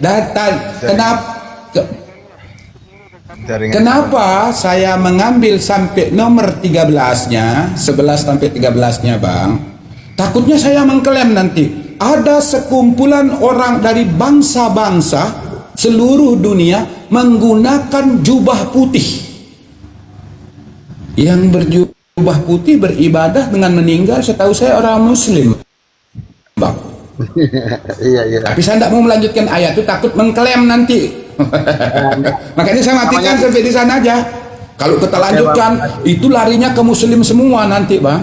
[SPEAKER 5] Kenapa saya mengambil sampai nomor 13-nya, 11 sampai 13-nya Bang? Takutnya saya mengklaim nanti ada sekumpulan orang dari bangsa-bangsa seluruh dunia menggunakan jubah putih. Yang berjubah putih beribadah dengan meninggal, setahu saya orang muslim, Bang.
[SPEAKER 1] Iya.
[SPEAKER 5] Tapi saya tidak mau melanjutkan ayat itu, takut mengklaim nanti. Makanya saya matikan sampai di sana aja. Kalau kita lanjutkan, itu larinya ke muslim semua nanti, Bang.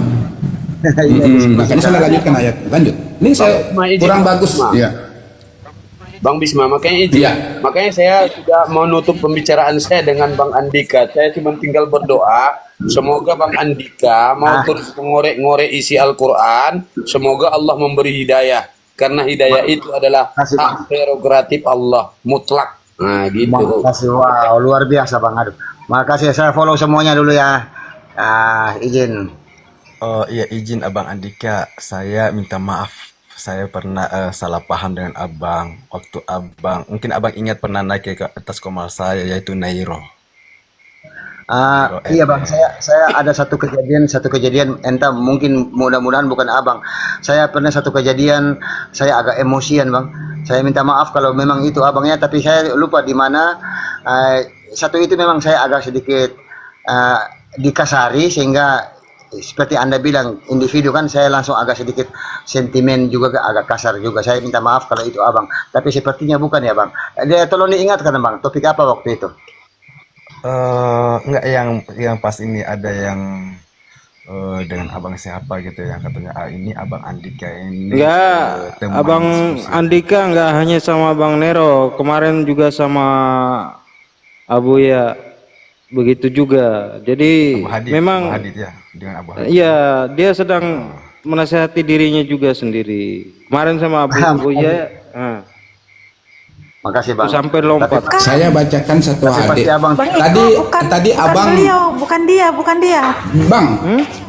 [SPEAKER 5] Makanya saya lanjutkan ayat. Lanjut. Ini saya kurang bagus. Iya.
[SPEAKER 2] Bang Bisma, makanya izin.
[SPEAKER 5] Iya.
[SPEAKER 2] Makanya saya sudah menutup pembicaraan saya dengan Bang Andika. Saya cuma tinggal berdoa, semoga Bang Andika mau terus mengorek-ngorek isi Al-Quran. Semoga Allah memberi hidayah. Karena hidayah itu adalah hak prerogatif Allah mutlak. Nah, gitu.
[SPEAKER 1] Makasih, wow, luar biasa bang. Aduh, makasih. Saya follow semuanya dulu ya. Izin.
[SPEAKER 3] Oh iya, izin Abang Andika, saya minta maaf. Saya pernah salah paham dengan Abang. Waktu Abang, mungkin Abang ingat pernah naik ke atas komar saya, yaitu Nairo.
[SPEAKER 1] Iya bang, saya ada satu kejadian entah mungkin mudah-mudahan bukan abang. Saya pernah satu kejadian, saya agak emosian bang. Saya minta maaf kalau memang itu abangnya, tapi saya lupa di mana. Satu itu memang saya agak sedikit dikasari, sehingga seperti Anda bilang individu kan, saya langsung agak sedikit sentimen juga, agak kasar juga. Saya minta maaf kalau itu abang, tapi sepertinya bukan ya bang. Tolong diingatkan bang, topik apa waktu itu?
[SPEAKER 3] Enggak, yang pas ini ada yang dengan abang siapa gitu yang katanya ini Abang Andika ini.
[SPEAKER 4] Enggak,
[SPEAKER 3] teman
[SPEAKER 4] Abang
[SPEAKER 3] diskusi.
[SPEAKER 4] Andika enggak hanya sama Bang Nero, kemarin juga sama Abuya begitu juga. Jadi
[SPEAKER 3] Abu Hadid,
[SPEAKER 4] memang
[SPEAKER 3] Abu Hadid ya, dengan Abu Hadid.
[SPEAKER 4] iya, dia sedang menasihati dirinya juga sendiri. Kemarin sama Abuya,
[SPEAKER 1] Makasih bang.
[SPEAKER 4] sampai lompat.
[SPEAKER 5] Saya bacakan satu hadis.
[SPEAKER 1] Abang,
[SPEAKER 5] Tadi abang,
[SPEAKER 7] beliau, bukan dia.
[SPEAKER 5] Bang,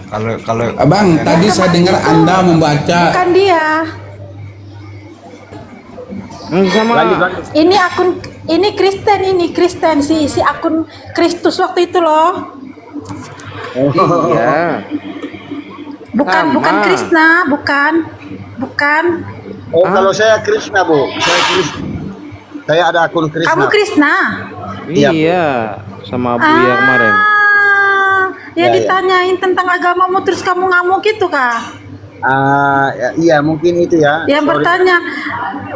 [SPEAKER 3] Kalau
[SPEAKER 5] Abang, tadi saya dengar Anda membaca.
[SPEAKER 7] Bukan dia.
[SPEAKER 4] Sama
[SPEAKER 7] Ini Kristen si akun Kristus waktu itu loh.
[SPEAKER 4] iya.
[SPEAKER 7] Bukan
[SPEAKER 4] Sama.
[SPEAKER 7] Krishna, bukan.
[SPEAKER 1] kalau saya Krishna bu, saya Krishna. Saya ada akun Krishna.
[SPEAKER 7] Kamu Krishna?
[SPEAKER 4] Iya, sama Abuya kemarin.
[SPEAKER 7] Ya ditanyain tentang agamamu terus kamu ngamuk gitu kah?
[SPEAKER 1] Iya mungkin itu ya.
[SPEAKER 7] Yang
[SPEAKER 1] Sorry.
[SPEAKER 7] bertanya,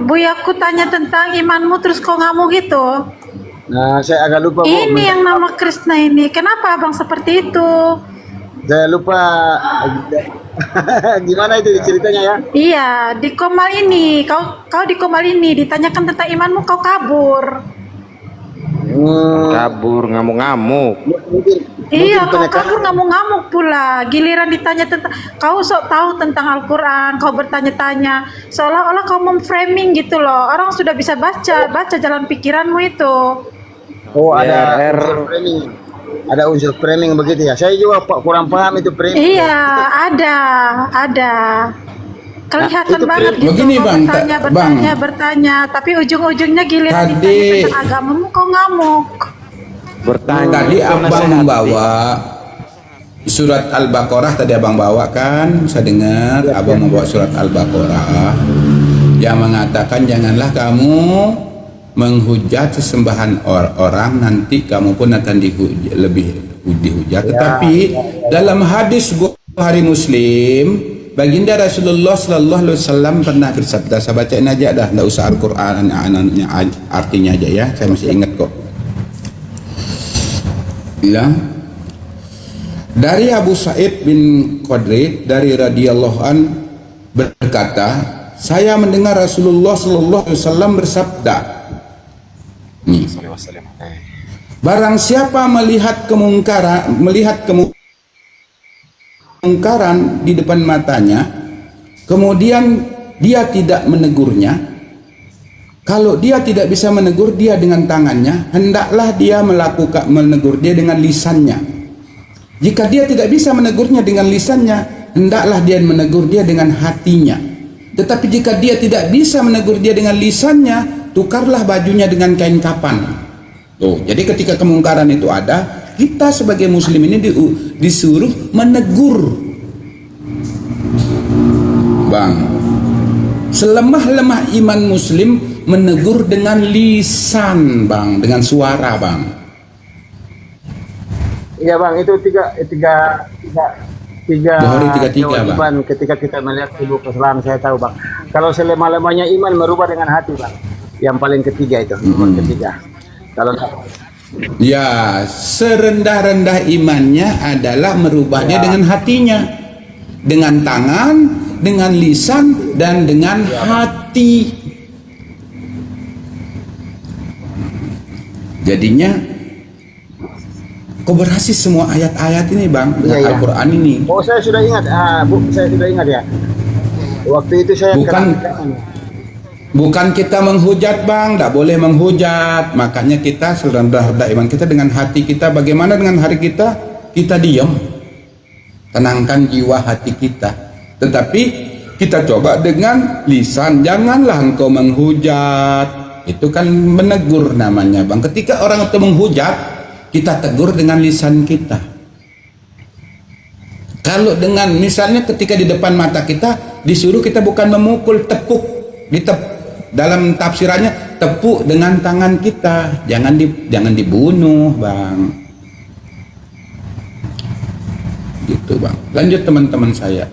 [SPEAKER 7] Buyaku tanya tentang imanmu terus kau ngamuk gitu.
[SPEAKER 1] Saya agak lupa bu.
[SPEAKER 7] Ini yang nama Krishna ini. Kenapa abang seperti itu?
[SPEAKER 1] Saya lupa. Gimana itu ceritanya ya?
[SPEAKER 7] Iya, di Komal ini, kau di Komal ini ditanyakan tentang imanmu, kau kabur.
[SPEAKER 4] Kabur ngamuk-ngamuk.
[SPEAKER 7] Iya, kau kabur ngamuk-ngamuk pula. Giliran ditanya tentang, kau sok tahu tentang Al-Quran, kau bertanya-tanya, seolah-olah kau memframing gitu loh. Orang sudah bisa baca jalan pikiranmu itu.
[SPEAKER 1] Oh ada unsur framing. Ada unsur framing begitu ya. Saya juga kurang paham itu framing.
[SPEAKER 7] Iya, ada. Kelihatan
[SPEAKER 1] itu
[SPEAKER 7] banget gitu.
[SPEAKER 5] begini,
[SPEAKER 7] Kau
[SPEAKER 5] Bang,
[SPEAKER 7] bertanya, tapi ujung-ujungnya giliran
[SPEAKER 5] Tadi-
[SPEAKER 7] ditanya tentang agamamu, kau ngamuk.
[SPEAKER 4] Bertanya.
[SPEAKER 5] Tadi
[SPEAKER 4] itu
[SPEAKER 5] abang
[SPEAKER 4] nasihati.
[SPEAKER 5] membawa surat Al-Baqarah, tadi abang bawa kan, saya dengar abang membawa surat Al-Baqarah yang mengatakan janganlah kamu menghujat sesembahan orang, nanti kamu pun akan dihujat. Tetapi dalam hadis Bukhari Muslim, baginda Rasulullah Sallallahu Alaihi Wasallam pernah bersabda, saya bacain aja dah, nggak usah Al-Quran artinya aja ya, saya masih ingat kok. Bilang dari Abu Sa'id bin Khudri dari radhiyallahu an berkata, saya mendengar Rasulullah Sallallahu Alaihi Wasallam bersabda, nih, barang siapa melihat kemungkaran di depan matanya, kemudian dia tidak menegurnya, kalau dia tidak bisa menegur dia dengan tangannya, hendaklah dia menegur dia dengan lisannya. Jika dia tidak bisa menegurnya dengan lisannya, hendaklah dia menegur dia dengan hatinya. Tetapi jika dia tidak bisa menegur dia dengan lisannya, tukarlah bajunya dengan kain kapan. Tuh, jadi ketika kemungkaran itu ada, kita sebagai muslim ini disuruh menegur. Bang, selemah-lemah iman muslim menegur dengan lisan, Bang, dengan suara, Bang.
[SPEAKER 1] Iya bang, itu tiga
[SPEAKER 5] Bukhari 33,
[SPEAKER 1] kewajiban ketika kita melihat tubuh kesalahan. Saya tahu bang, kalau selemah-lemahnya iman merubah dengan hati bang, yang paling ketiga itu, nomor ketiga. Kalau
[SPEAKER 5] Ya, serendah-rendah imannya adalah merubahnya dengan hatinya, dengan tangan, dengan lisan, dan dengan hati. Jadinya kau berhasil semua ayat-ayat ini bang, dengan Al-Quran ini.
[SPEAKER 1] Oh saya sudah ingat, Bu, saya sudah ingat ya. Waktu itu saya
[SPEAKER 5] Bukan kita menghujat bang, tidak boleh menghujat. Makanya kita serendah-rendah iman kita dengan hati kita. Bagaimana dengan hari kita? Kita diam, tenangkan jiwa hati kita. Tetapi kita coba dengan lisan. Janganlah engkau menghujat. Itu kan menegur namanya bang. Ketika orang itu menghujat, kita tegur dengan lisan kita. Kalau dengan misalnya ketika di depan mata kita disuruh, kita bukan memukul, tepuk, dalam tafsirannya tepuk dengan tangan kita, jangan dibunuh bang, gitu bang. Lanjut teman-teman saya.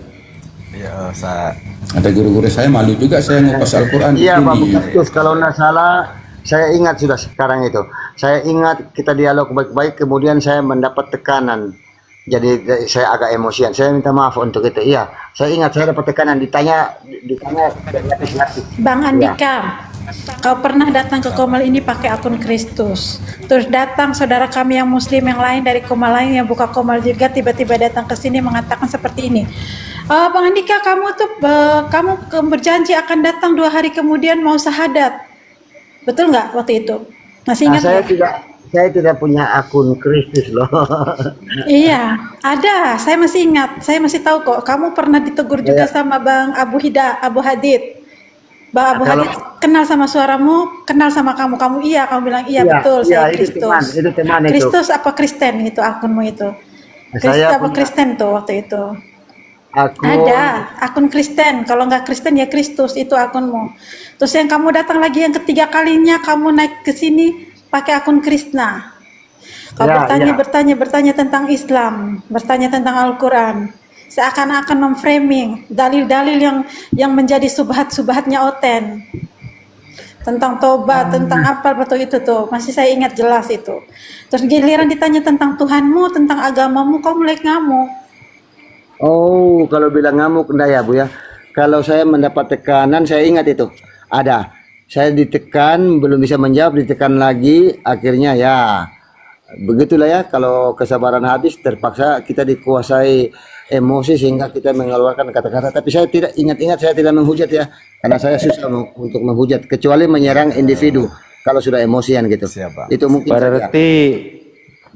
[SPEAKER 3] Ya, saya
[SPEAKER 5] Ada guru-guru saya malu juga saya ngupas Al-Quran.
[SPEAKER 1] Iya Pak Terus kalau nggak salah, saya ingat sudah sekarang itu. Saya ingat kita dialog baik-baik, kemudian saya mendapat tekanan. Jadi saya agak emosian. Saya minta maaf untuk itu. Iya, saya ingat saya dapat tekanan. Ditanya
[SPEAKER 7] Bang Andika, kau pernah datang ke Komal ini pakai akun Kristus. Terus datang saudara kami yang muslim yang lain dari Komal lain yang buka Komal juga tiba-tiba datang ke sini mengatakan seperti ini. Bang Andika, kamu tuh berjanji akan datang 2 hari kemudian mau syahadat. Betul nggak waktu itu? Masih ingat nggak?
[SPEAKER 1] Saya tidak punya akun Kristus loh.
[SPEAKER 7] Iya, ada. Saya masih ingat. Saya masih tahu kok. Kamu pernah ditegur juga sama Bang Abu Hadid. Bang Abu Hadid kenal sama suaramu, kenal sama kamu. Kamu bilang iya betul. Saya Kristus.
[SPEAKER 1] Itu teman itu.
[SPEAKER 7] Kristus apa Kristen itu akunmu itu? Kristus apa Kristen tuh waktu itu? Ada akun Kristen. Kalau nggak Kristen ya Kristus itu akunmu. Terus yang kamu datang lagi yang ketiga kalinya kamu naik ke sini pakai akun Krishna. Kau bertanya tentang Islam, bertanya tentang Al-Quran, seakan-akan memframing dalil-dalil yang menjadi subhat-subhatnya Oten tentang tobat, tentang apa betul itu tuh, masih saya ingat jelas itu. Terus giliran ditanya tentang Tuhanmu, tentang agamamu, kau mulai ngamuk.
[SPEAKER 1] Oh, kalau bilang ngamuk enggak ya Bu ya. Kalau saya mendapat tekanan, saya ingat itu ada. Saya ditekan, belum bisa menjawab, ditekan lagi, akhirnya ya begitulah ya. Kalau kesabaran habis, terpaksa kita dikuasai emosi sehingga kita mengeluarkan kata-kata. Tapi saya tidak ingat-ingat, saya tidak menghujat ya, karena saya susah untuk menghujat, kecuali menyerang individu kalau sudah emosian gitu. Itu mungkin
[SPEAKER 4] berarti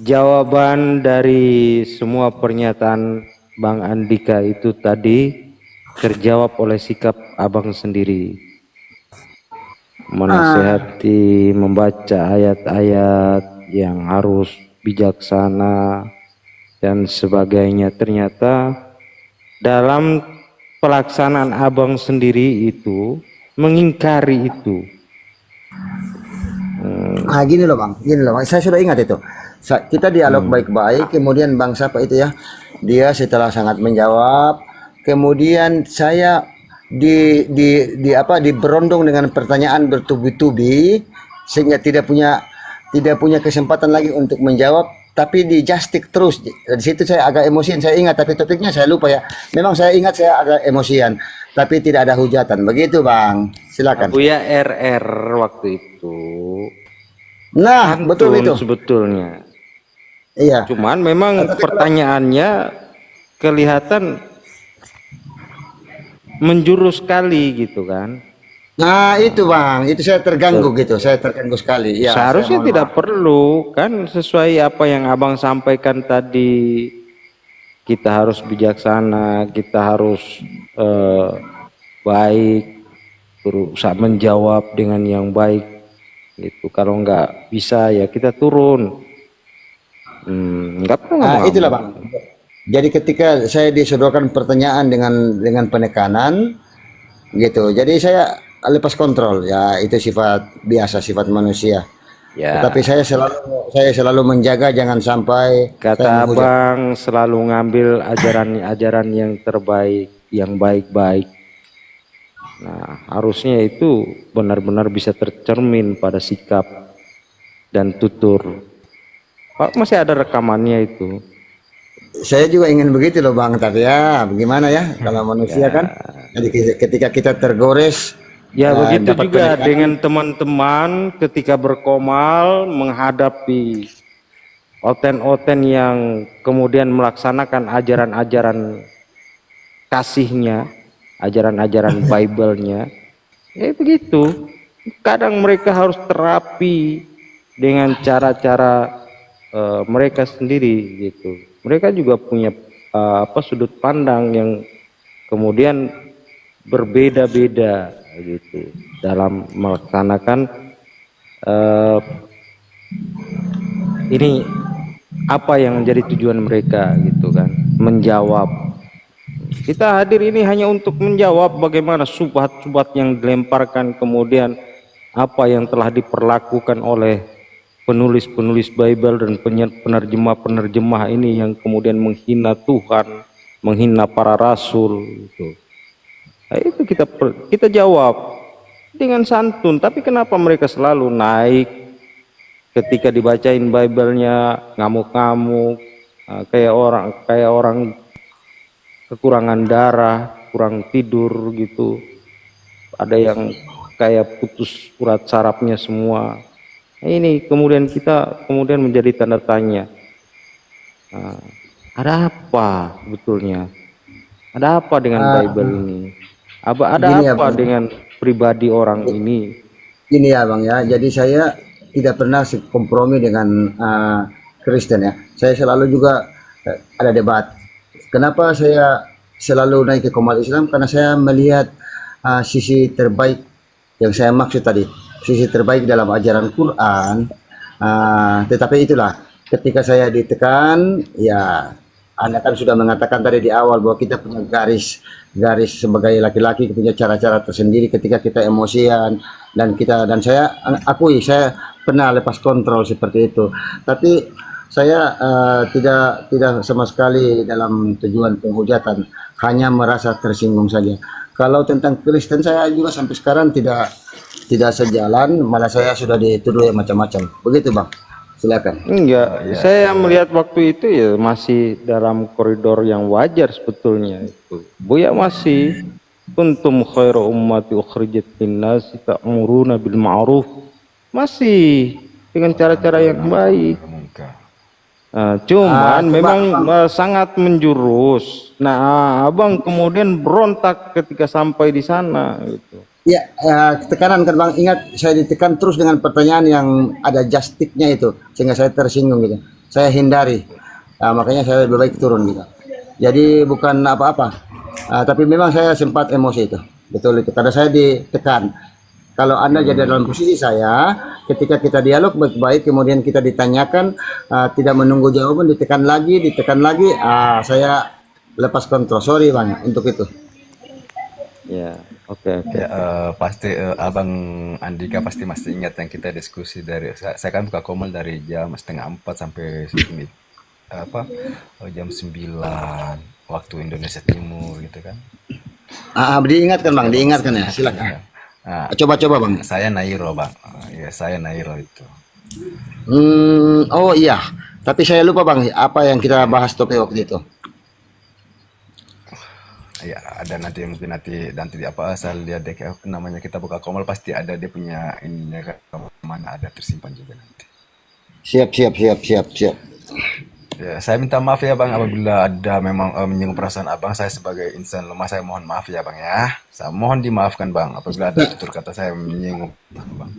[SPEAKER 4] jawaban dari semua pernyataan Bang Andika itu tadi terjawab oleh sikap abang sendiri. Menasihati, membaca ayat-ayat yang harus bijaksana dan sebagainya. Ternyata dalam pelaksanaan abang sendiri itu mengingkari itu.
[SPEAKER 1] Gini loh bang, saya sudah ingat itu. Kita dialog baik-baik, kemudian bang siapa itu ya, dia setelah sangat menjawab, kemudian saya diberondong dengan pertanyaan bertubi-tubi sehingga tidak punya kesempatan lagi untuk menjawab, tapi di justik terus. Di situ saya agak emosian, saya ingat, tapi topiknya saya lupa ya. Memang saya ingat saya agak emosian, tapi tidak ada hujatan. Begitu bang, silakan.
[SPEAKER 4] Buya RR waktu itu.
[SPEAKER 1] Nah, betul itu
[SPEAKER 4] sebetulnya.
[SPEAKER 1] Iya.
[SPEAKER 4] Cuman memang pertanyaannya kelihatan menjurus sekali gitu kan.
[SPEAKER 1] Nah itu bang, itu saya terganggu gitu, saya terganggu sekali ya.
[SPEAKER 4] Seharusnya tidak perlu kan, sesuai apa yang abang sampaikan tadi. Kita harus bijaksana, kita harus baik, berusaha menjawab dengan yang baik gitu. Kalau nggak bisa ya kita turun. Nggak pernah
[SPEAKER 1] Itulah Bang. Jadi ketika saya disodorkan pertanyaan dengan penekanan gitu, jadi saya lepas kontrol. Ya itu sifat biasa, sifat manusia.
[SPEAKER 4] ya.
[SPEAKER 1] Tetapi saya selalu menjaga jangan sampai saya
[SPEAKER 4] Kata
[SPEAKER 1] menghujat.
[SPEAKER 4] Abang selalu ngambil ajaran-ajaran yang terbaik, yang baik-baik. Nah, harusnya itu benar-benar bisa tercermin pada sikap dan tutur. Pak, masih ada rekamannya itu.
[SPEAKER 1] Saya juga ingin begitu loh Bang, tapi ya bagaimana ya kalau manusia kan. Jadi ketika kita tergores,
[SPEAKER 4] Ya begitu
[SPEAKER 1] dapat
[SPEAKER 4] juga
[SPEAKER 1] penekanan.
[SPEAKER 4] dengan teman-teman ketika berkomal menghadapi oten-oten yang kemudian melaksanakan ajaran-ajaran kasihnya, ajaran-ajaran Bible-nya. Ya begitu. Kadang mereka harus terapi dengan cara-cara mereka sendiri gitu. Mereka juga punya sudut pandang yang kemudian berbeda-beda gitu dalam melaksanakan ini apa yang menjadi tujuan mereka gitu kan, menjawab. Kita hadir ini hanya untuk menjawab bagaimana subhat-subhat yang dilemparkan, kemudian apa yang telah diperlakukan oleh penulis-penulis Bible dan penerjemah-penerjemah ini yang kemudian menghina Tuhan, menghina para rasul gitu. Nah, itu kita jawab dengan santun. Tapi kenapa mereka selalu naik ketika dibacain Bible-nya ngamuk-ngamuk, kayak orang kekurangan darah, kurang tidur gitu. Ada yang kayak putus urat sarafnya semua. Nah, ini kemudian kita menjadi tanda tanya. Nah, ada apa betulnya? Ada apa dengan Bible ini? Ada
[SPEAKER 1] Gini ya,
[SPEAKER 4] apa
[SPEAKER 1] Bang.
[SPEAKER 4] dengan pribadi orang ini?
[SPEAKER 1] Ini ya Bang ya, jadi saya tidak pernah kompromi dengan Kristen ya. Saya selalu juga ada debat. Kenapa saya selalu naik ke Komal Islam? Karena saya melihat sisi terbaik yang saya maksud tadi, sisi terbaik dalam ajaran Quran. Tetapi itulah, ketika saya ditekan, ya Anda kan sudah mengatakan tadi di awal bahwa kita punya garis sebagai laki-laki, punya cara-cara tersendiri ketika kita emosian, dan saya akui saya pernah lepas kontrol seperti itu. Tapi saya tidak sama sekali dalam tujuan penghujatan, hanya merasa tersinggung saja. Kalau tentang Kristen saya juga sampai sekarang tidak sejalan, malah saya sudah dituduh macam-macam. Begitu Bang. Silakan.
[SPEAKER 4] Enggak, saya melihat waktu itu ya masih dalam koridor yang wajar sebetulnya itu. Buya masih kuntum khairu ummati ukhrijat linnas ta'muruna bil ma'ruf. Masih dengan cara-cara yang baik. Cuman memang sangat menjurus. Nah, Abang kemudian berontak ketika sampai di sana gitu.
[SPEAKER 1] Ya, tekanan kan Bang, ingat saya ditekan terus dengan pertanyaan yang ada justiknya itu, sehingga saya tersinggung gitu. Saya hindari, makanya saya lebih baik turun gitu. Jadi bukan apa-apa, tapi memang saya sempat emosi itu, betul itu, karena saya ditekan. Kalau Anda jadi dalam posisi saya, ketika kita dialog baik-baik, kemudian kita ditanyakan, tidak menunggu jawaban, ditekan lagi, saya lepas kontrol. Sorry Bang untuk itu.
[SPEAKER 4] Ya, oke.
[SPEAKER 3] Ya, pasti Abang Andika pasti masih ingat yang kita diskusi dari saya kan buka Komal dari jam 3:30 sampai jam 9 waktu Indonesia Timur gitu kan.
[SPEAKER 1] Diingatkan Bang, diingatkan ya, silakan.
[SPEAKER 3] Nah,
[SPEAKER 1] Coba Bang.
[SPEAKER 3] saya Nairo Bang. Ya, saya Nairo itu.
[SPEAKER 1] Oh iya, tapi saya lupa Bang, apa yang kita bahas topik waktu itu.
[SPEAKER 3] Ya, ada nanti mungkin nanti apa asal lihat deh namanya kita buka Komal pasti ada dia punya ininya kan, mana ada tersimpan juga nanti.
[SPEAKER 1] Siap.
[SPEAKER 3] Ya, saya minta maaf ya Bang apabila ada memang menyinggung perasaan Abang. Saya sebagai insan lemah saya mohon maaf ya Bang ya. Saya mohon dimaafkan Bang apabila ada tutur kata saya menyinggung Bang.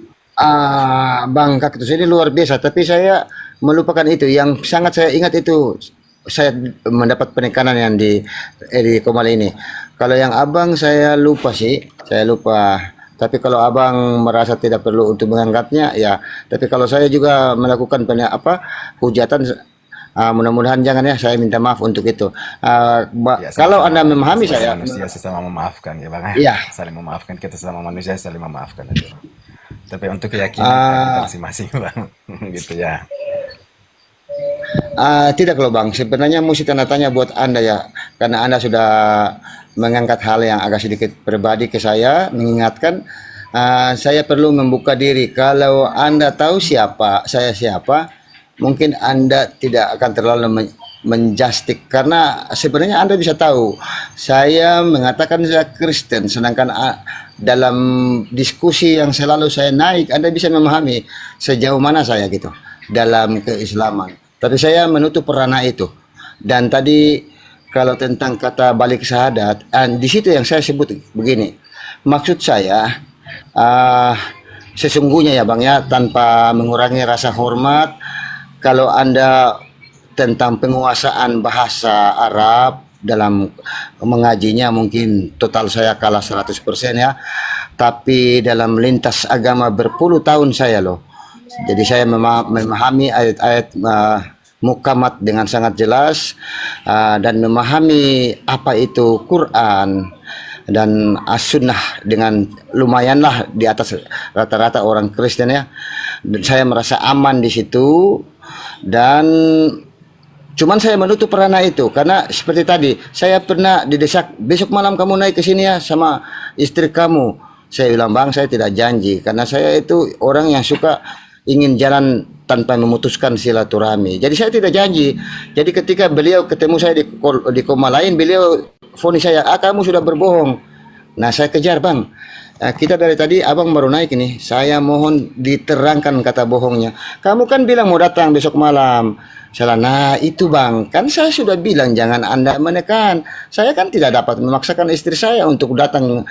[SPEAKER 1] Bang Kaktus ini luar biasa, tapi saya melupakan itu. Yang sangat saya ingat itu saya mendapat penekanan yang di Komal ini. Kalau yang abang saya lupa sih, saya lupa. Tapi kalau abang merasa tidak perlu untuk mengangkatnya, ya. Tapi kalau saya juga melakukan hujatan, mudah-mudahan jangan ya. Saya minta maaf untuk itu.
[SPEAKER 3] Ya,
[SPEAKER 1] Kalau
[SPEAKER 3] sama-sama
[SPEAKER 1] anda memahami
[SPEAKER 3] sebagai
[SPEAKER 1] saya,
[SPEAKER 3] manusia sesama memaafkan ya Bang ya.
[SPEAKER 1] iya.
[SPEAKER 3] Saling memaafkan, kita sesama manusia saling memaafkan aja. Tapi untuk keyakinan kita masing-masing Bang. Gitu ya.
[SPEAKER 1] Tidak loh bang, sebenarnya mesti tanda tanya buat anda ya, karena anda sudah mengangkat hal yang agak sedikit pribadi ke saya, mengingatkan saya perlu membuka diri. Kalau anda tahu saya siapa, mungkin anda tidak akan terlalu menjustik, karena sebenarnya anda bisa tahu saya mengatakan saya Kristen, sedangkan dalam diskusi yang selalu saya naik, anda bisa memahami sejauh mana saya gitu dalam keislaman. Tapi saya menutup ranah itu. Dan tadi kalau tentang kata balik syahadat, di situ yang saya sebut begini. Maksud saya sesungguhnya ya Bang ya, tanpa mengurangi rasa hormat, kalau Anda tentang penguasaan bahasa Arab dalam mengajinya mungkin total saya kalah 100% ya. Tapi dalam lintas agama berpuluh tahun saya loh. Jadi saya memahami ayat-ayat mukamat dengan sangat jelas, dan memahami apa itu Quran dan as-sunnah dengan lumayanlah di atas rata-rata orang Kristen ya. Dan saya merasa aman di situ, dan cuman saya menutup ranah itu karena seperti tadi saya pernah didesak, besok malam kamu naik ke sini ya sama istri kamu. Saya bilang, Bang, saya tidak janji, karena saya itu orang yang suka ingin jalan tanpa memutuskan silaturahmi. Jadi saya tidak janji. Jadi ketika beliau ketemu saya di koma lain, beliau vonis saya, kamu sudah berbohong. Nah saya kejar, Bang. Kita dari tadi abang baru naik ini. Saya mohon diterangkan kata bohongnya. Kamu kan bilang mau datang besok malam. Salah. Nah itu Bang, kan saya sudah bilang jangan Anda menekan. Saya kan tidak dapat memaksakan istri saya untuk datang.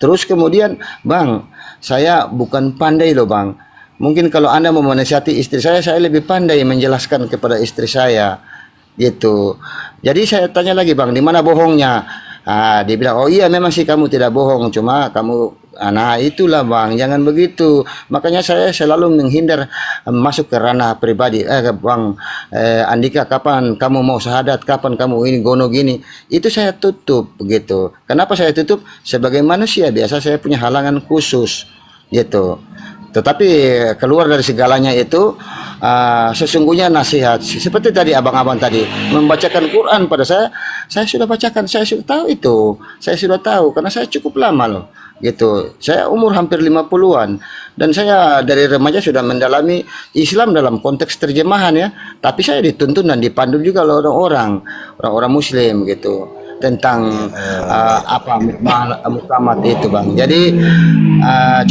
[SPEAKER 1] Terus kemudian, Bang, saya bukan pandai loh Bang. Mungkin kalau Anda mau menasihati istri saya lebih pandai menjelaskan kepada istri saya, gitu. Jadi saya tanya lagi, Bang, di mana bohongnya? Dia bilang, oh iya memang sih kamu tidak bohong, cuma kamu, nah itulah Bang, jangan begitu. Makanya saya selalu menghindar masuk ke ranah pribadi. Bang Andika, kapan kamu mau syahadat? Kapan kamu ini gono gini? Itu saya tutup, begitu. Kenapa saya tutup? Sebagai manusia biasa saya punya halangan khusus, gitu. Tetapi keluar dari segalanya itu sesungguhnya nasihat seperti tadi abang-abang tadi membacakan Quran pada saya sudah bacakan, saya sudah tahu itu, saya sudah tahu karena saya cukup lama loh, gitu. Saya umur hampir 50-an dan saya dari remaja sudah mendalami Islam dalam konteks terjemahan ya, tapi saya dituntun dan dipandu juga oleh orang-orang Muslim gitu tentang mukamat itu Bang. Jadi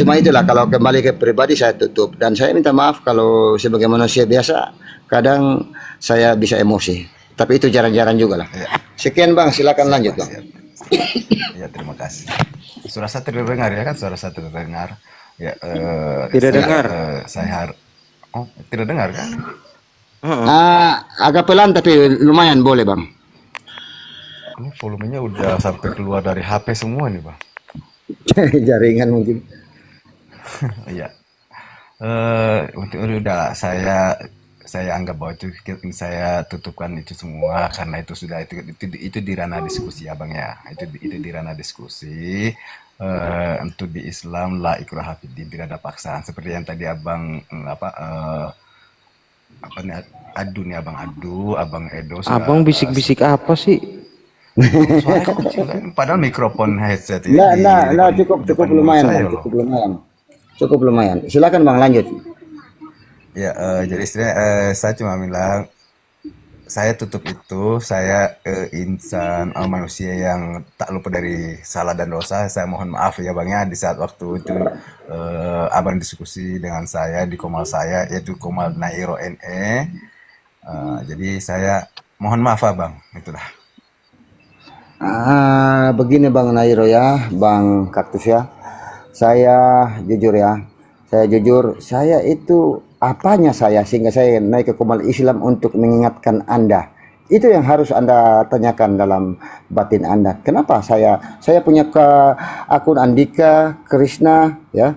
[SPEAKER 1] cuma itulah, kalau kembali ke pribadi saya tutup, dan saya minta maaf kalau sebagai manusia biasa kadang saya bisa emosi, tapi itu jarang-jarang juga lah. Sekian Bang, silakan lanjut Bang.
[SPEAKER 3] Ya, terima kasih. Suara saya terdengar ya kan? Suara saya terdengar. Ya,
[SPEAKER 4] Tidak dengar.
[SPEAKER 3] Tidak dengar kan?
[SPEAKER 1] Agak pelan tapi lumayan boleh Bang.
[SPEAKER 3] Ini volumenya udah sampai keluar dari HP semua nih Bang.
[SPEAKER 1] Jaringan mungkin.
[SPEAKER 3] Iya. Udah saya anggap bahwa itu saya tutupkan itu semua karena itu sudah itu di ranah diskusi ya Bang ya. Itu di ranah diskusi. Untuk di Islam la ikraha fiddin, tidak ada paksaan seperti yang tadi Abang Adu nih Abang Edo.
[SPEAKER 4] Abang bisik-bisik apa sih?
[SPEAKER 3] Suara kecil kan? Padahal mikrofon headset ini.
[SPEAKER 1] Nah, cukup lumayan, cukup lumayan. Silakan Bang, lanjut.
[SPEAKER 3] Ya, jadi istilahnya saya cuma bilang saya tutup itu, saya insan manusia yang tak lupa dari salah dan dosa. Saya mohon maaf ya Bang ya, di saat waktu itu Abang diskusi dengan saya di Komal saya, yaitu Komal Nairo NE. Jadi saya mohon maaf Abang, itulah.
[SPEAKER 1] Begini Bang Nairo ya, Bang Kaktus ya. Saya jujur ya, saya itu apanya saya sehingga saya naik ke Komal Islam untuk mengingatkan Anda. Itu yang harus Anda tanyakan dalam batin Anda. Kenapa saya punya akun Andika Krishna ya.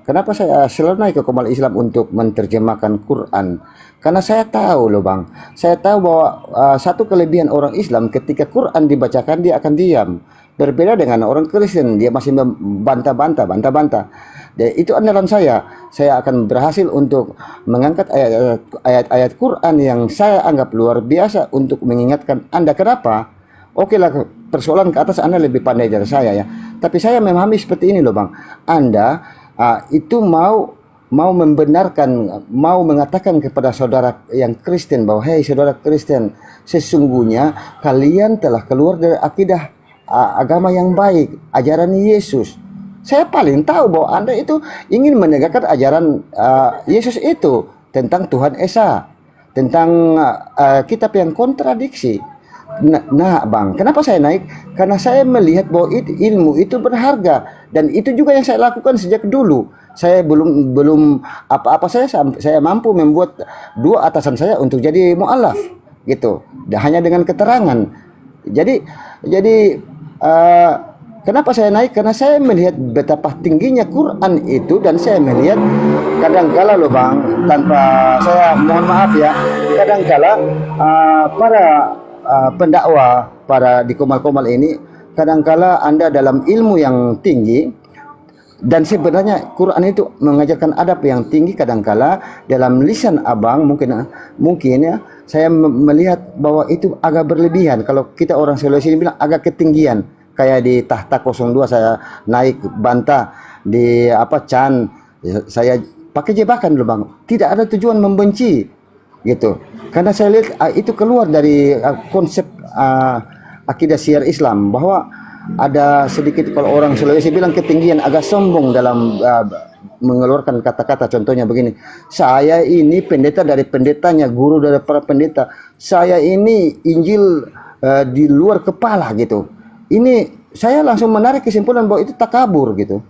[SPEAKER 1] Kenapa saya selalu naik ke Komal Islam untuk menerjemahkan Quran? Karena saya tahu loh Bang. Saya tahu bahwa satu kelebihan orang Islam ketika Quran dibacakan dia akan diam. Berbeda dengan orang Kristen, dia masih bantah-bantah. Dan itu andalan saya. Saya akan berhasil untuk mengangkat ayat-ayat Quran yang saya anggap luar biasa untuk mengingatkan Anda. Kenapa? Oke lah, persoalan ke atas Anda lebih pandai dari saya ya. Tapi saya memahami seperti ini loh Bang. Anda itu mau membenarkan, mau mengatakan kepada saudara yang Kristen bahwa hei saudara Kristen, sesungguhnya kalian telah keluar dari akidah agama yang baik, ajaran Yesus. Saya paling tahu bahwa Anda itu ingin menegakkan ajaran Yesus itu tentang Tuhan Esa, tentang kitab yang kontradiksi. Nah, Bang, kenapa saya naik? Karena saya melihat bahwa ilmu itu berharga dan itu juga yang saya lakukan sejak dulu. Saya belum apa-apa, saya mampu membuat dua atasan saya untuk jadi mu'alaf gitu. Dan hanya dengan keterangan. Jadi kenapa saya naik? Karena saya melihat betapa tingginya Quran itu dan saya melihat kadangkala loh Bang, tanpa saya mohon maaf ya, kadangkala para pendakwa para di Komal-Komal ini kadangkala Anda dalam ilmu yang tinggi dan sebenarnya Quran itu mengajarkan adab yang tinggi, kadangkala dalam lisan Abang mungkin ya saya melihat bahwa itu agak berlebihan. Kalau kita orang Sulawesi ini bilang agak ketinggian. Kayak di Tahta 02 saya naik bantah, di Chan saya pakai jebakan loh Bang. Tidak ada tujuan membenci gitu. Karena saya lihat itu keluar dari konsep akidah syiar Islam bahwa ada sedikit, kalau orang Sulawesi bilang ketinggian, agak sombong dalam mengeluarkan kata-kata. Contohnya begini, saya ini pendeta dari pendetanya, guru dari para pendeta, saya ini Injil di luar kepala gitu. Ini saya langsung menarik kesimpulan bahwa itu takabur gitu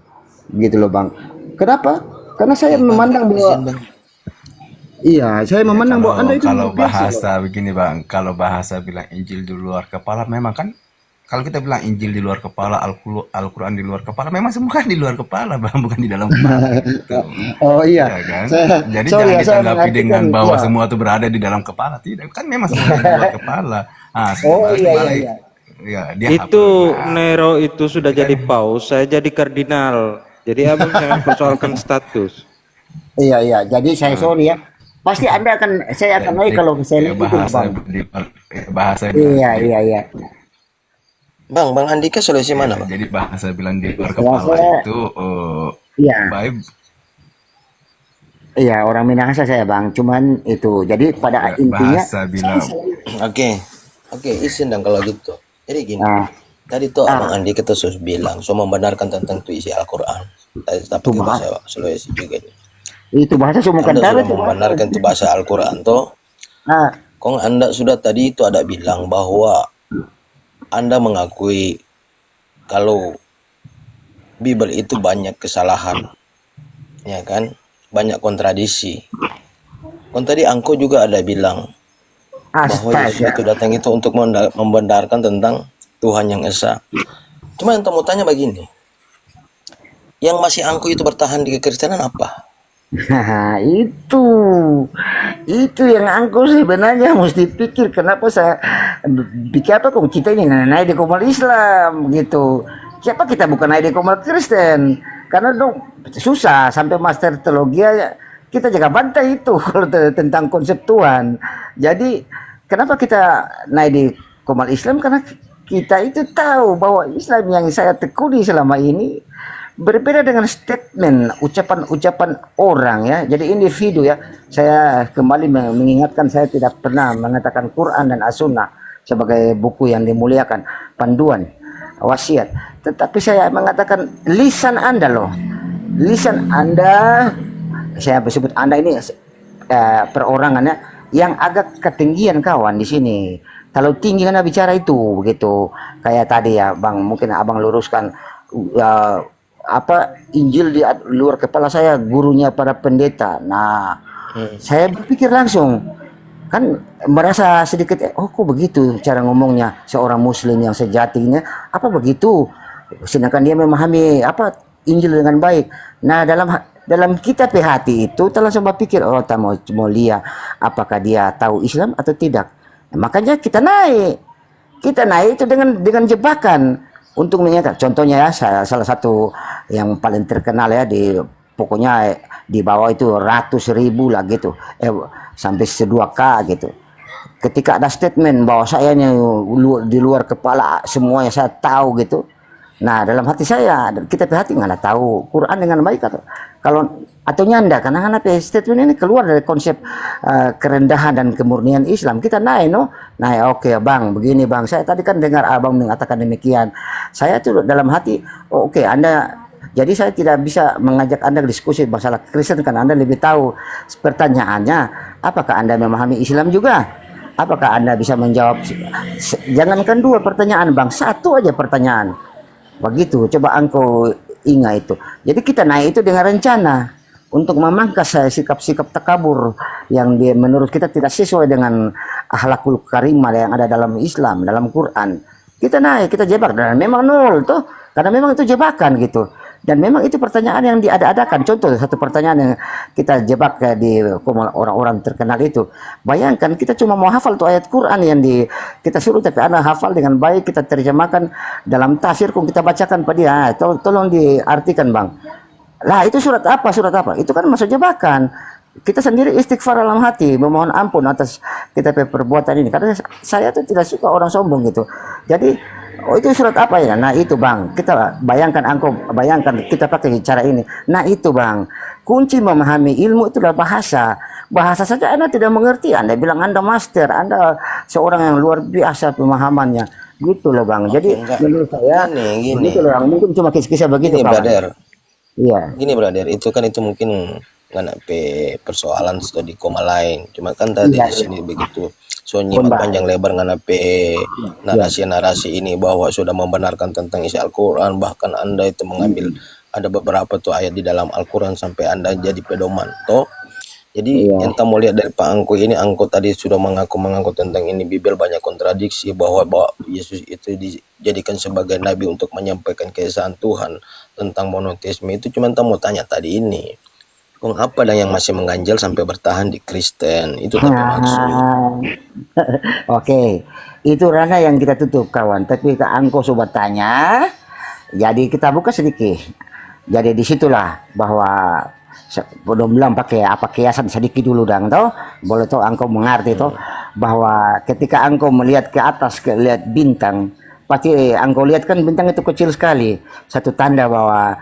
[SPEAKER 1] loh Bang. Kenapa? Karena saya memandang bahwa saya memandang bahwa Anda itu
[SPEAKER 3] kalau bahasa
[SPEAKER 1] loh.
[SPEAKER 3] begini Bang, kalau bahasa bilang Injil di luar kepala, memang kan kalau kita bilang Injil di luar kepala, Al-Quran di luar kepala, memang semua kan di luar kepala Bang, bukan di dalam kepala gitu.
[SPEAKER 1] Oh iya.
[SPEAKER 3] Ya kan? Jadi
[SPEAKER 1] Sorry,
[SPEAKER 3] jangan
[SPEAKER 1] saya
[SPEAKER 3] ditanggapi dengan
[SPEAKER 1] mengartikan,
[SPEAKER 3] bahwa
[SPEAKER 1] ya.
[SPEAKER 3] semua itu berada di dalam kepala. Tidak, kan memang semua di luar kepala.
[SPEAKER 1] Oh iya.
[SPEAKER 3] Ya, dia
[SPEAKER 4] Itu Nero itu sudah jadi paus, saya jadi kardinal. Jadi Abang jangan persoalkan status.
[SPEAKER 1] Iya. Jadi saya sorry ya. Pasti saya akan naik kalau saya lihat itu Bang.
[SPEAKER 3] bahasa
[SPEAKER 1] Iya.
[SPEAKER 6] Bang Andika Sulawesi mana, Bang?
[SPEAKER 3] Jadi bahasa bilang di luar kepala itu
[SPEAKER 1] Iya.
[SPEAKER 3] baik.
[SPEAKER 1] Iya, orang Minahasa saya Bang. Cuman itu. Jadi pada intinya
[SPEAKER 3] Bahasa bilang
[SPEAKER 6] Oke, izin dong kalau gitu. Jadi gini,
[SPEAKER 1] Ah.
[SPEAKER 6] tadi tuh Abang Andika terus bilang, so membenarkan tentang tuh isi Al-Quran. Tapi
[SPEAKER 1] Tuh,
[SPEAKER 6] bahasa Sulawesi juga nih.
[SPEAKER 1] itu bahasa semua
[SPEAKER 6] Anda
[SPEAKER 1] kantara
[SPEAKER 6] sudah
[SPEAKER 1] itu.
[SPEAKER 6] membenarkan tuh bahasa Al-Quran tuh.
[SPEAKER 1] Ah,
[SPEAKER 6] Kong Anda sudah tadi itu ada bilang bahwa Anda mengakui kalau Bible itu banyak kesalahan, ya kan? Banyak kontradiksi. Kon tadi Angko juga ada bilang bahwa Yesus itu datang itu untuk membenarkan tentang Tuhan yang Esa. Cuma yang mau tanya begini, yang masih Angko itu bertahan di kekristenan apa?
[SPEAKER 1] Nah, itu yang aku sebenarnya mesti pikir kenapa saya pikir apa kok kita ini naik di Komal Islam gitu. Siapa kita bukan naik di Komal Kristen? Karena dong susah sampai master teologi aja kita jaga bantai itu kalau tentang konsep Tuhan. Jadi kenapa kita naik di Komal Islam? Karena kita itu tahu bahwa Islam yang saya tekuni selama ini berbeda dengan statement, ucapan-ucapan orang ya. Jadi individu ya. Saya kembali mengingatkan, saya tidak pernah mengatakan Quran dan As-Sunnah sebagai buku yang dimuliakan, panduan, wasiat. Tetapi saya mengatakan lisan Anda loh. Lisan Anda, saya sebut Anda ini perorangannya yang agak ketinggian kawan di sini. Kalau tinggi karena bicara itu begitu. Kayak tadi ya Bang, mungkin Abang luruskan Injil di luar kepala saya, gurunya para pendeta. Nah, saya berpikir langsung
[SPEAKER 8] kan merasa sedikit oh kok begitu cara ngomongnya seorang muslim yang sejatinya apa begitu, sedangkan dia memahami apa Injil dengan baik. Nah, dalam kita hati itu telah coba pikir oh tak mau lihat apakah dia tahu Islam atau tidak. Nah, makanya kita naik itu dengan jebakan untuk menyatakan. Contohnya ya, salah satu yang paling terkenal ya pokoknya di bawah itu ratus ribu lah gitu, sampai 2K gitu. Ketika ada statement bahwa saya ini di luar kepala semuanya saya tahu gitu. Nah, dalam hati saya kita hati nggak tahu Quran dengan baik atau nyanda, karena statement ini keluar dari konsep kerendahan dan kemurnian Islam. Kita naik oke bang, begini bang, saya tadi kan dengar abang mengatakan demikian. Saya tuh dalam hati oke, Anda, jadi saya tidak bisa mengajak Anda diskusi masalah Kristen karena Anda lebih tahu. Pertanyaannya, apakah Anda memahami Islam juga? Apakah Anda bisa menjawab? Jangankan 2 pertanyaan bang, 1 aja pertanyaan. Begitu, coba engkau ingat itu. Jadi kita naik itu dengan rencana untuk memangkas sikap-sikap takabur yang menurut kita tidak sesuai dengan akhlakul karimah yang ada dalam Islam, dalam Quran. Kita naik, kita jebak, dan memang nol tuh, karena memang itu jebakan gitu. Dan memang itu pertanyaan yang diada-adakan. Contoh satu pertanyaan yang kita jebak di orang-orang terkenal itu. Bayangkan kita cuma mau hafal tuh ayat Quran yang kita suruh, tapi Anda hafal dengan baik, kita terjemahkan dalam tafsir, kita bacakan pada dia. Tolong diartikan bang. Lah itu surat apa? Itu kan masuk jebakan. Kita sendiri istighfar dalam hati, memohon ampun atas kita perbuatan ini. Karena saya tuh tidak suka orang sombong gitu. Jadi itu surat apa ya? Nah itu bang, kita bayangkan kita pakai cara ini. Nah itu bang, kunci memahami ilmu itu adalah bahasa saja Anda tidak mengerti, Anda bilang Anda master, Anda seorang yang luar biasa pemahamannya, gitu loh bang. Jadi menurut saya
[SPEAKER 6] gini.
[SPEAKER 8] gitu loh bang. Mungkin cuma kisah-kisah begitu
[SPEAKER 6] Gini,
[SPEAKER 8] kawan.
[SPEAKER 6] brother.
[SPEAKER 8] Iya.
[SPEAKER 6] Gini brother, itu mungkin nggak persoalan studi koma lain. Cuma kan tadi di sini begitu. So nyimak panjang lebar nganape narasi-narasi ini bahwa sudah membenarkan tentang isi Al-Quran, bahkan Anda itu mengambil ada beberapa tuh ayat di dalam Al-Quran sampai Anda jadi pedoman toh. Jadi yang mau lihat dari Pak Angko ini, Angko tadi sudah mengaku tentang ini Bible banyak kontradiksi, bahwa Yesus itu dijadikan sebagai nabi untuk menyampaikan keesaan Tuhan tentang monoteisme. Itu cuma mau tanya tadi ini, apa dan yang masih mengganjal sampai bertahan di Kristen itu tapi maksud.
[SPEAKER 8] Oke, itu ranah yang kita tutup kawan. Tapi ke Angko sobat tanya, jadi kita buka sedikit. Jadi disitulah bahwa belum bilang pakai apa kiasan sedikit dulu dong toh, boleh toh Angko mengerti toh bahwa ketika Angko melihat ke atas, lihat bintang, pasti Angko lihat kan bintang itu kecil sekali, satu tanda bahwa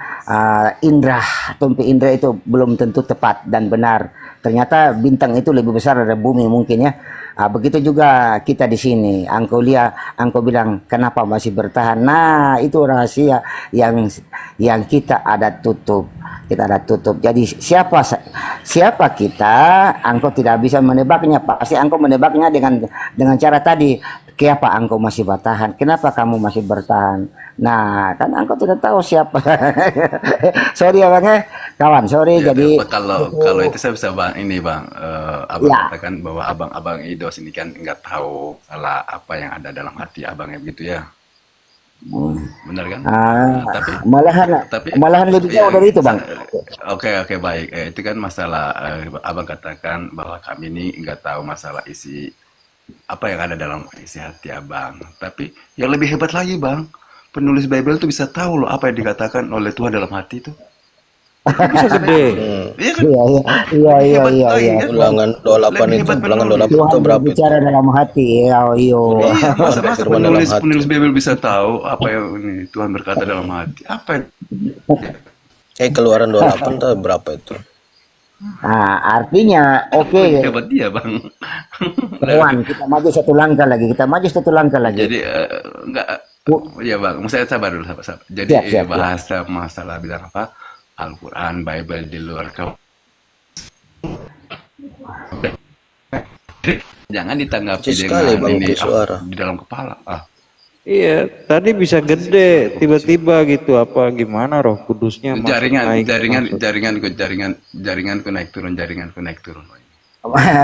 [SPEAKER 8] tumpi indra itu belum tentu tepat dan benar. Ternyata bintang itu lebih besar dari bumi mungkin ya. Begitu juga kita di sini. Angko bilang kenapa masih bertahan. Nah itu rahasia yang kita ada tutup. Jadi siapa kita? Angko tidak bisa menebaknya. Pasti Angko menebaknya dengan cara tadi. Kenapa Angko masih bertahan? Kenapa kamu masih bertahan? Nah, kan Angko tidak tahu siapa. Sorry ya bang, kawan. Sorry
[SPEAKER 9] Ya,
[SPEAKER 8] jadi.
[SPEAKER 9] kalau itu saya bisa abang katakan bahwa abang Idos ini kan nggak tahu salah apa yang ada dalam hati abangnya begitu ya. Benar kan? Tapi
[SPEAKER 8] malahan lebih jauh dari itu bang.
[SPEAKER 9] Oke, baik. Itu kan masalah abang katakan bahwa kami ini nggak tahu masalah isi apa yang ada dalam isi hati abang. Tapi yang lebih hebat lagi bang, penulis Bible itu bisa tahu loh apa yang dikatakan oleh Tuhan dalam hati itu.
[SPEAKER 4] Bisa gede.
[SPEAKER 8] Iya.
[SPEAKER 6] Ulangan 28 itu, ulangan 28 itu berapa itu?
[SPEAKER 8] Bicara dalam hati,
[SPEAKER 9] Iya, masa penulis Bible bisa tahu apa yang ini Tuhan berkata dalam hati? Apa yang
[SPEAKER 6] Keluaran 28 tuh berapa itu?
[SPEAKER 8] Artinya oke.
[SPEAKER 9] hebat dia bang.
[SPEAKER 8] Kawan, kita maju satu langkah lagi.
[SPEAKER 9] Jadi enggak, ya bang, saya sabar dulu. Jadi
[SPEAKER 8] Siap.
[SPEAKER 9] bahasa masalah bilang apa? Al-Quran, Bible di luar kau. Jangan ditanggapi dengan ini di dalam kepala.
[SPEAKER 4] Iya, tadi bisa gede, tiba-tiba gitu apa gimana Roh Kudusnya
[SPEAKER 9] jaringanku naik turun.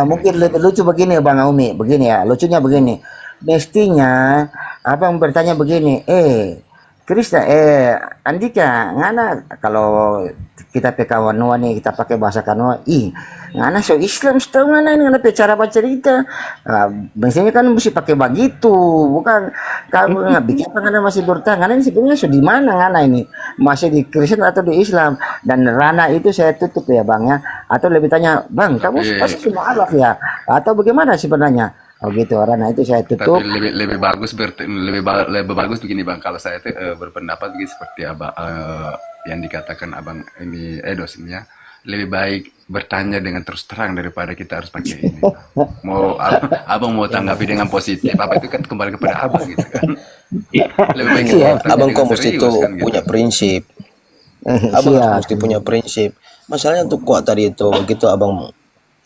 [SPEAKER 8] Mungkin lebih lucu begini Bang Umi, begini ya, lucunya begini. Mestinya abang bertanya begini, Krista, Andika, ngana kalau kita pe kawan nih kita pakai bahasa Kanoa, ngana so Islam setahu ngana ini ngana pe cara baca cerita. Biasanya kan mesti pakai begitu, bukan kalau nggak bikin apa ngana masih bertahan, ngana ini sebenarnya so di mana ngana ini masih di Kristen atau di Islam, dan ranah itu saya tutup ya Bang ya, atau lebih tanya Bang kamu
[SPEAKER 9] Tapi
[SPEAKER 8] pasti semua alaf ya atau bagaimana sebenarnya? Oh gitu, ranah itu saya
[SPEAKER 9] tapi
[SPEAKER 8] tutup.
[SPEAKER 9] lebih bagus lebih bagus begini bang. Kalau saya tuh berpendapat begini seperti abang yang dikatakan abang ini dosennya, lebih baik bertanya dengan terus terang daripada kita harus pakai ini. Mau abang mau tanggapi dengan positif apa itu kan kembali kepada abang gitu kan. Lebih baik kita
[SPEAKER 8] Siap.
[SPEAKER 9] bertanya
[SPEAKER 6] Abang
[SPEAKER 9] dengan
[SPEAKER 6] kok mesti
[SPEAKER 9] serius
[SPEAKER 6] tuh
[SPEAKER 9] kan gitu.
[SPEAKER 6] punya prinsip. Abang
[SPEAKER 8] Siap.
[SPEAKER 6] mesti punya prinsip. Masalahnya untuk kuat tadi itu, begitu abang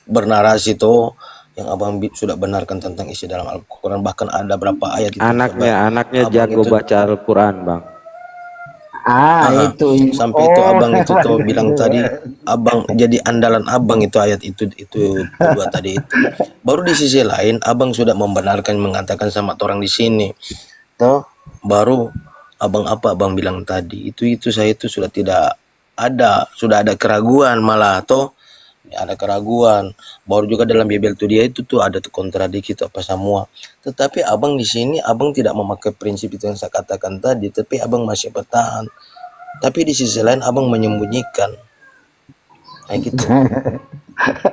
[SPEAKER 6] bernarasi tuh yang abang sudah benarkan tentang isi dalam Al-Quran, bahkan ada berapa ayat itu
[SPEAKER 4] Anaknya
[SPEAKER 6] abang
[SPEAKER 4] jago
[SPEAKER 6] itu
[SPEAKER 4] baca Al-Quran, Bang.
[SPEAKER 8] Itu
[SPEAKER 6] sampai itu abang itu tuh bilang tadi, abang jadi andalan abang itu ayat itu kedua tadi itu. Baru di sisi lain abang sudah membenarkan, mengatakan sama orang di sini toh, baru abang bilang tadi itu saya itu sudah tidak ada, sudah ada keraguan malah toh. Ada keraguan, baru juga dalam Bible itu dia itu tuh ada tuh kontradiksi itu apa semua. Tetapi abang di sini abang tidak memakai prinsip itu yang saya katakan tadi, tapi abang masih bertahan. Tapi di sisi lain abang menyembunyikan, kayak gitu.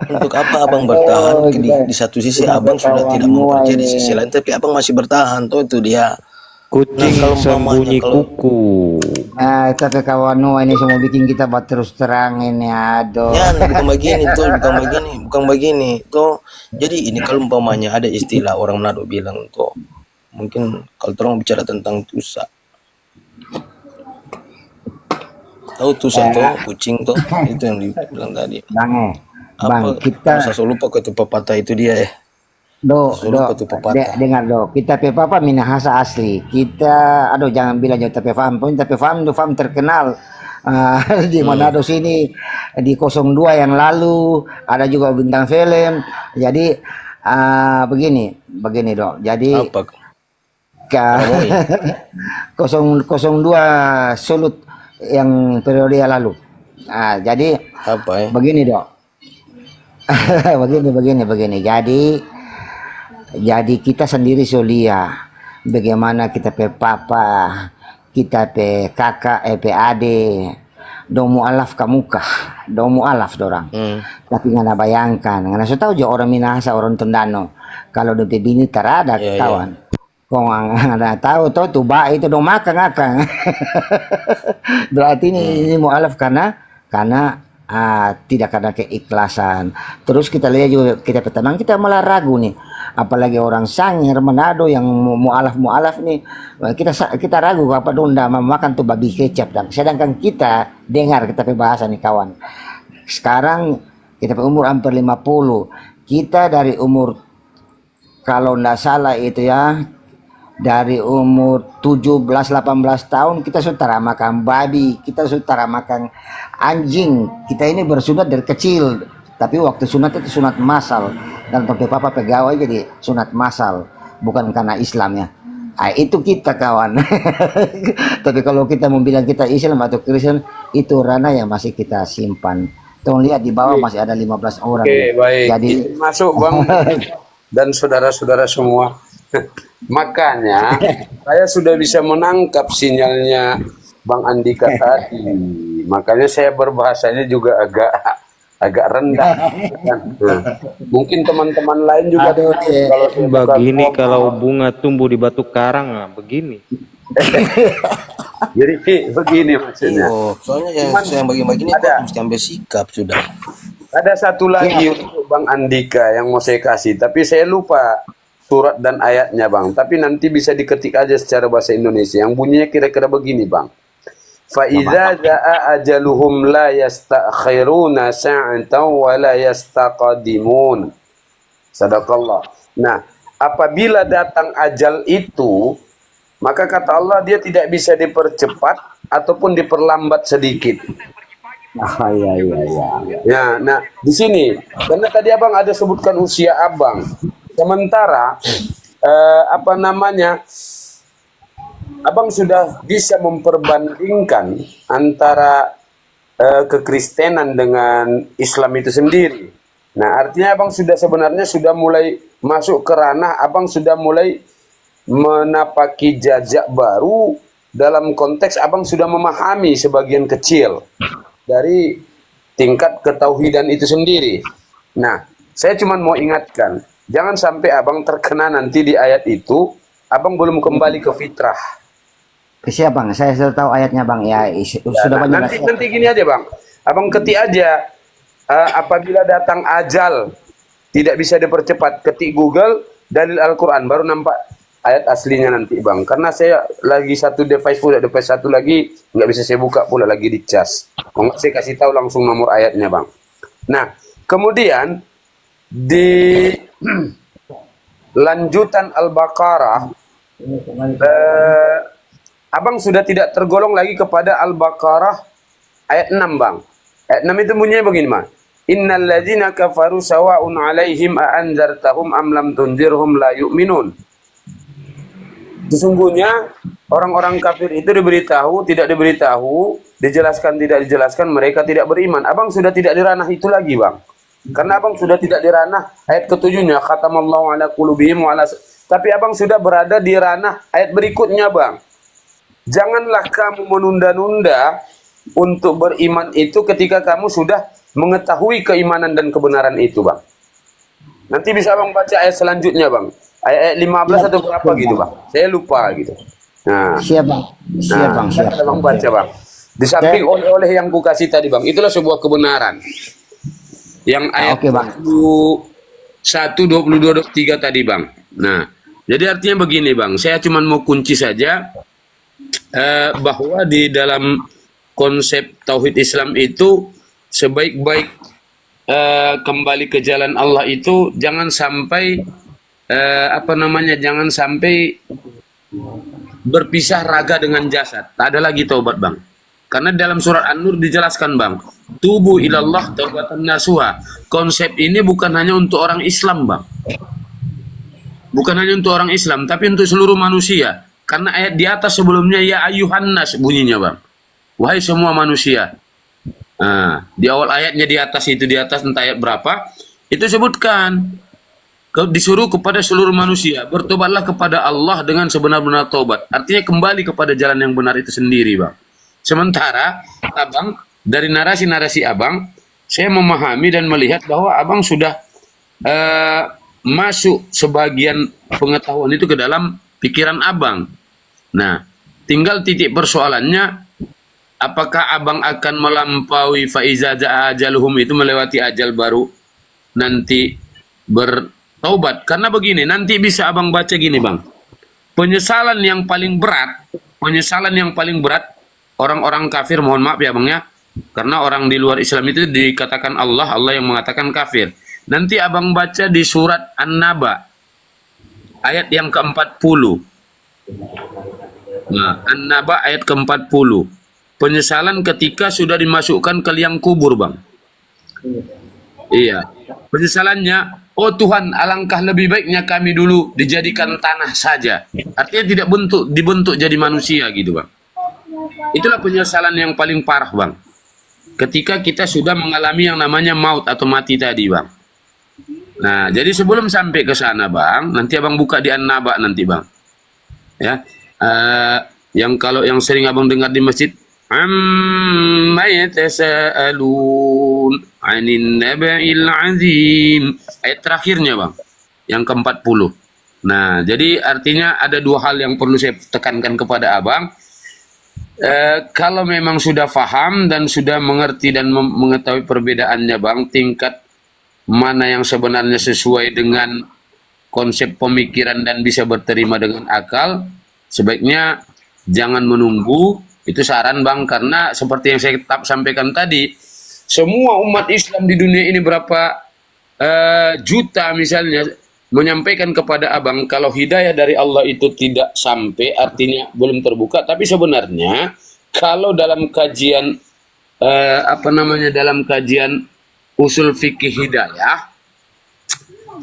[SPEAKER 6] Untuk apa abang bertahan? Di satu sisi abang sudah tidak mempercayai, di sisi lain tapi abang masih bertahan, tuh itu dia.
[SPEAKER 4] Kucing
[SPEAKER 6] kalau
[SPEAKER 4] sembunyi
[SPEAKER 6] kalau-
[SPEAKER 4] kuku.
[SPEAKER 8] Tapi kawan ini semua bikin kita buat terus terang ini, aduh.
[SPEAKER 6] Ya, bukan begini tuh. Jadi ini kalau umpamanya ada istilah orang Manado bilang tuh, mungkin kalau tolong bicara tentang tusa. Tahu tusa tuh, kucing tuh, itu yang dibilang tadi.
[SPEAKER 8] Bang,
[SPEAKER 6] Apa?
[SPEAKER 8] kita
[SPEAKER 6] Masa selalu lupa ke itu pepatah itu dia ya.
[SPEAKER 8] dengar kita pepapa minahasa asli. Kita jangan bilang tapi paham itu paham terkenal. Di Manado sini di 02 yang lalu ada juga bintang film. Jadi begini dok. Jadi
[SPEAKER 6] Apa?
[SPEAKER 8] ke 02 Sulut yang periode yang lalu. Jadi
[SPEAKER 6] Apa ya?
[SPEAKER 8] begini dok. begini. Jadi kita sendiri solia bagaimana kita pe papa, kita pe kakak, pe ade, domu alaf kamuka, domu alaf dorang. Tapi ngana bayangkan, ngana so tahu jo orang Minahasa, orang Tondano, kalau do pe bini terada
[SPEAKER 6] Iya,
[SPEAKER 8] kawan. Kong ngana tahu tuh ba itu dong makan. Berarti ini mau alaf karena tidak ada keikhlasan. Terus kita lihat juga kita pertama kita malah ragu nih, apalagi orang Sangir Manado yang mualaf nih, kita ragu apa donda makan tuh babi kecap, dan sedangkan kita dengar kita bahasa nih kawan. Sekarang kita umur hampir 50, kita dari umur kalau ndak salah itu ya dari umur 17-18 tahun kita sudah makan babi, kita sudah makan anjing. Kita ini bersunat dari kecil, tapi waktu sunat itu sunat masal, dan papai papa pegawai jadi sunat masal, bukan karena Islamnya. Itu kita kawan. Tapi kalau kita mau bilang kita Islam atau Kristen, itu ranah yang masih kita simpan. Tolong lihat di bawah masih ada 15 orang.
[SPEAKER 2] Oke, baik.
[SPEAKER 8] Jadi
[SPEAKER 2] Masuk Bang dan saudara-saudara semua. Makanya saya sudah bisa menangkap sinyalnya Bang Andika tadi. Makanya saya berbahasanya juga agak rendah. Mungkin teman-teman lain juga kalau saya buka
[SPEAKER 4] Begini
[SPEAKER 2] ngomong.
[SPEAKER 4] kalau bunga tumbuh di batu karang, begini.
[SPEAKER 2] Jadi begini maksudnya.
[SPEAKER 6] Soalnya yang bagi-bagi ini kok mesti ambil sikap sudah.
[SPEAKER 2] Ada satu lagi untuk Bang Andika yang mau saya kasih, tapi saya lupa surat dan ayatnya Bang. Tapi nanti bisa diketik aja secara bahasa Indonesia. Yang bunyinya kira-kira begini Bang. Fa'idza jaa ajaluhum la yastakhiruna sa'atan wa la yastaqdimun. Sadaqallah. Nah, apabila datang ajal itu, maka kata Allah dia tidak bisa dipercepat ataupun diperlambat sedikit.
[SPEAKER 8] Ah, iya, iya, iya.
[SPEAKER 2] Ya, nah di sini karena tadi abang ada sebutkan usia abang, sementara apa namanya, abang sudah bisa memperbandingkan antara kekristenan dengan Islam itu sendiri. Nah, artinya abang sudah sebenarnya sudah mulai masuk ke ranah, abang sudah mulai menapaki jajak baru dalam konteks abang sudah memahami sebagian kecil dari tingkat ketauhidan itu sendiri. Nah, saya cuma mau ingatkan, jangan sampai abang terkena nanti di ayat itu, abang belum kembali ke fitrah.
[SPEAKER 8] Siap bang, saya sudah tahu ayatnya bang. Ya,
[SPEAKER 2] Ya,
[SPEAKER 8] sudah
[SPEAKER 2] nah,
[SPEAKER 8] banyak
[SPEAKER 2] nanti gini aja bang, abang ketik aja, apabila datang ajal tidak bisa dipercepat, ketik Google dalil Al-Quran, baru nampak ayat aslinya nanti bang. Karena saya lagi satu device pula, device satu lagi nggak bisa saya buka pula, lagi dicas. Mau saya kasih tahu langsung nomor ayatnya bang. Nah, kemudian di lanjutan Al-Baqarah, abang sudah tidak tergolong lagi kepada Al-Baqarah ayat 6 bang. Ayat 6 itu bunyinya begini mah. Innal ladzina kafaru sawa'un 'alaihim a anzartahum am lam tunzirhum la yu'minun. Sesungguhnya orang-orang kafir itu diberitahu, tidak diberitahu, dijelaskan, tidak dijelaskan, mereka tidak beriman. Abang sudah tidak di ranah itu lagi bang. Karena abang sudah tidak di ranah ayat ketujuhnya, khatamallahu ala qulubihim wa ala. Tapi abang sudah berada di ranah ayat berikutnya bang. Janganlah kamu menunda-nunda untuk beriman itu ketika kamu sudah mengetahui keimanan dan kebenaran itu bang. Nanti bisa abang baca ayat selanjutnya bang. Ayat 15 atau berapa gitu bang. Saya lupa gitu. Nah,
[SPEAKER 8] siap bang, siap bang, siap.
[SPEAKER 2] abang baca bang. Di samping oleh-oleh yang ku kasih tadi bang, itulah sebuah kebenaran. Yang ayat
[SPEAKER 8] Oke, Bang.
[SPEAKER 2] 1, 22, 23 tadi bang. Nah, jadi artinya begini bang, saya cuma mau kunci saja bahwa di dalam konsep tauhid Islam itu sebaik-baik kembali ke jalan Allah itu jangan sampai jangan sampai berpisah raga dengan jasad. Tak ada lagi taubat bang. Karena dalam surat An-Nur dijelaskan bang, tubu ilallah taubatan nasuha. Konsep ini bukan hanya untuk orang Islam bang. Bukan hanya untuk orang Islam, tapi untuk seluruh manusia. Karena ayat di atas sebelumnya ya ayuhan nas bunyinya bang. Wahai semua manusia. Nah, di awal ayatnya di atas itu, di atas entah ayat berapa, itu sebutkan disuruh kepada seluruh manusia, bertobatlah kepada Allah dengan sebenar-benar taubat. Artinya kembali kepada jalan yang benar itu sendiri bang. Sementara abang, dari narasi-narasi abang, saya memahami dan melihat bahwa abang sudah masuk sebagian pengetahuan itu ke dalam pikiran abang. Nah, tinggal titik persoalannya, apakah abang akan melampaui faiza ajaluhum itu, melewati ajal baru nanti bertaubat? Karena begini, nanti bisa abang baca gini bang, penyesalan yang paling berat orang-orang kafir, mohon maaf ya bang ya, karena orang di luar Islam itu dikatakan Allah yang mengatakan kafir. Nanti abang baca di surat An-Naba ayat yang ke-40. Nah, An-Naba ayat ke-40. Penyesalan ketika sudah dimasukkan ke liang kubur bang. Iya. Penyesalannya, oh Tuhan, alangkah lebih baiknya kami dulu dijadikan tanah saja. Artinya tidak dibentuk jadi manusia gitu bang. Itulah penyesalan yang paling parah bang. Ketika kita sudah mengalami yang namanya maut atau mati tadi bang. Nah, jadi sebelum sampai ke sana bang, nanti abang buka di An-Naba nanti bang. Ya, yang kalau yang sering abang dengar di masjid, amma yatasaalun 'anin naba'il 'azim. Ayat terakhirnya bang, yang ke-40. Nah, jadi artinya ada dua hal yang perlu saya tekankan kepada abang. Kalau memang sudah faham dan sudah mengerti dan mengetahui perbedaannya bang, tingkat mana yang sebenarnya sesuai dengan konsep pemikiran dan bisa berterima dengan akal, sebaiknya jangan menunggu. Itu saran bang, karena seperti yang saya sampaikan tadi, semua umat Islam di dunia ini berapa juta misalnya menyampaikan kepada abang, kalau hidayah dari Allah itu tidak sampai, artinya belum terbuka. Tapi sebenarnya kalau dalam kajian apa namanya dalam kajian usul fikih hidayah,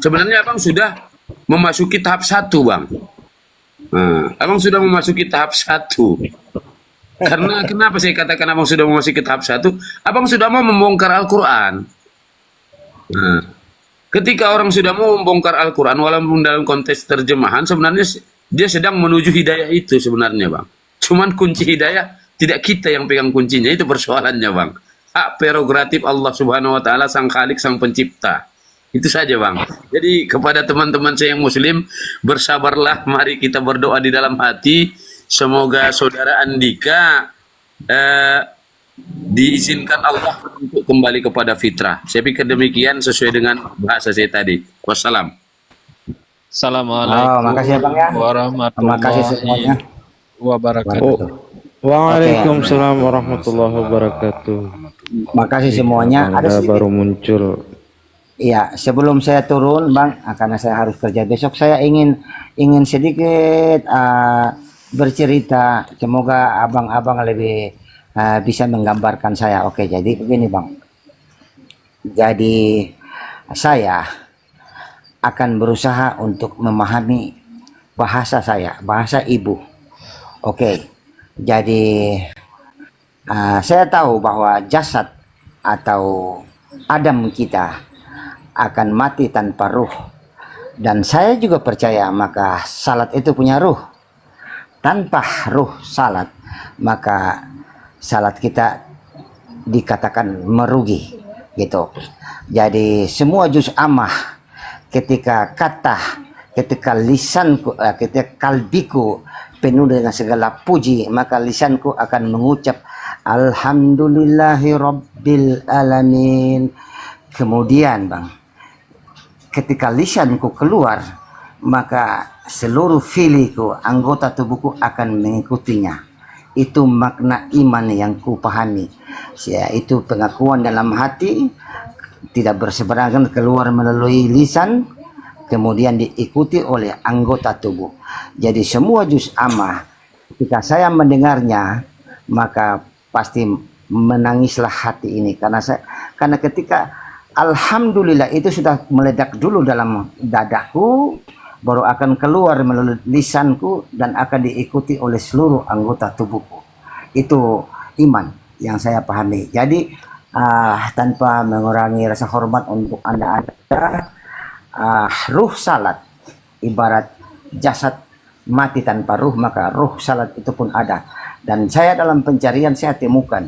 [SPEAKER 2] sebenarnya abang sudah memasuki tahap 1, bang. Nah, abang sudah memasuki tahap 1. Karena kenapa saya katakan abang sudah memasuki tahap 1? Abang sudah mau membongkar Al-Quran. Nah, ketika orang sudah mau membongkar Al-Quran, walaupun dalam konteks terjemahan, sebenarnya dia sedang menuju hidayah itu sebenarnya, bang. Cuman kunci hidayah tidak kita yang pegang kuncinya, itu persoalannya, bang. Hak prerogatif Allah Subhanahu wa taala, sang Khalik, sang pencipta. Itu saja, bang. Jadi kepada teman-teman saya yang muslim, bersabarlah, mari kita berdoa di dalam hati. Semoga saudara Andika diizinkan Allah untuk kembali kepada fitrah. Saya pikir demikian sesuai dengan bahasa saya tadi. Wassalam.
[SPEAKER 10] Assalamualaikum
[SPEAKER 8] makasih ya, Bang, ya. Terima kasih semuanya.
[SPEAKER 10] warahmatullahi wabarakatuh.
[SPEAKER 4] Waalaikumsalam warahmatullahi wabarakatuh.
[SPEAKER 8] Makasih semuanya. Ada
[SPEAKER 4] Anda
[SPEAKER 8] sedikit.
[SPEAKER 4] baru muncul.
[SPEAKER 8] Iya, sebelum saya turun, Bang, karena saya harus kerja besok, saya ingin sedikit bercerita. Semoga abang-abang lebih bisa menggambarkan saya. Oke, jadi begini, Bang. Jadi saya akan berusaha untuk memahami bahasa saya, bahasa ibu. Oke, jadi saya tahu bahwa jasad atau Adam kita akan mati tanpa ruh, dan saya juga percaya maka salat itu punya ruh. Tanpa ruh salat, maka salat kita dikatakan merugi, gitu. Jadi semua juz amah, ketika lisanku, ketika kalbiku penuh dengan segala puji, maka lisanku akan mengucap alhamdulillahi rabbil alamin. Kemudian, Bang, ketika lisanku keluar, maka seluruh filiku, anggota tubuhku akan mengikutinya. Itu makna iman yang ku pahami, yaitu pengakuan dalam hati, tidak berseberangan keluar melalui lisan, kemudian diikuti oleh anggota tubuh. Jadi semua juz amah, ketika saya mendengarnya, maka pasti menangislah hati ini, karena ketika alhamdulillah itu sudah meledak dulu dalam dadaku, baru akan keluar melalui lisanku dan akan diikuti oleh seluruh anggota tubuhku. Itu iman yang saya pahami. Jadi tanpa mengurangi rasa hormat untuk Anda, ruh salat ibarat jasad mati tanpa ruh, maka ruh salat itu pun ada. Dan saya dalam pencarian saya temukan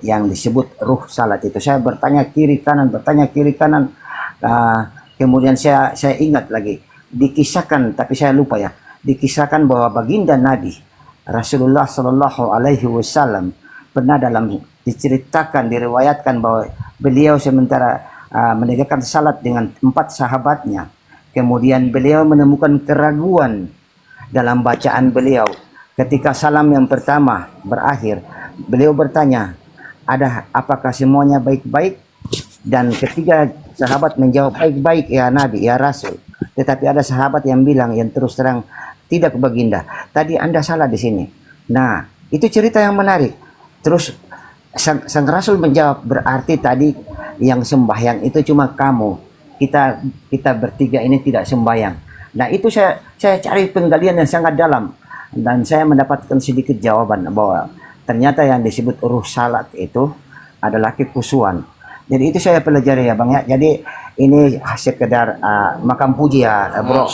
[SPEAKER 8] yang disebut ruh salat itu. Saya bertanya kiri kanan, kemudian saya ingat lagi, dikisahkan, tapi saya lupa ya, dikisahkan bahwa baginda Nabi Rasulullah Shallallahu Alaihi Wasallam pernah diceritakan, diriwayatkan bahwa beliau sementara menegakkan salat dengan 4 sahabatnya, kemudian beliau menemukan keraguan dalam bacaan beliau. Ketika salam yang pertama berakhir, beliau bertanya, apakah semuanya baik-baik? Dan ketiga sahabat menjawab, baik-baik ya Nabi, ya Rasul. Tetapi ada sahabat yang bilang, yang terus terang, tidak baginda, tadi Anda salah di sini. Nah, itu cerita yang menarik. Terus sang Rasul menjawab, berarti tadi yang sembahyang itu cuma kamu. Kita bertiga ini tidak sembahyang. Nah, itu saya cari penggalian yang sangat dalam, dan saya mendapatkan sedikit jawaban bahwa ternyata yang disebut ruh salat itu adalah kekusuan. Jadi itu saya pelajari ya Bang ya. Jadi ini sekedar makam puji ya bro.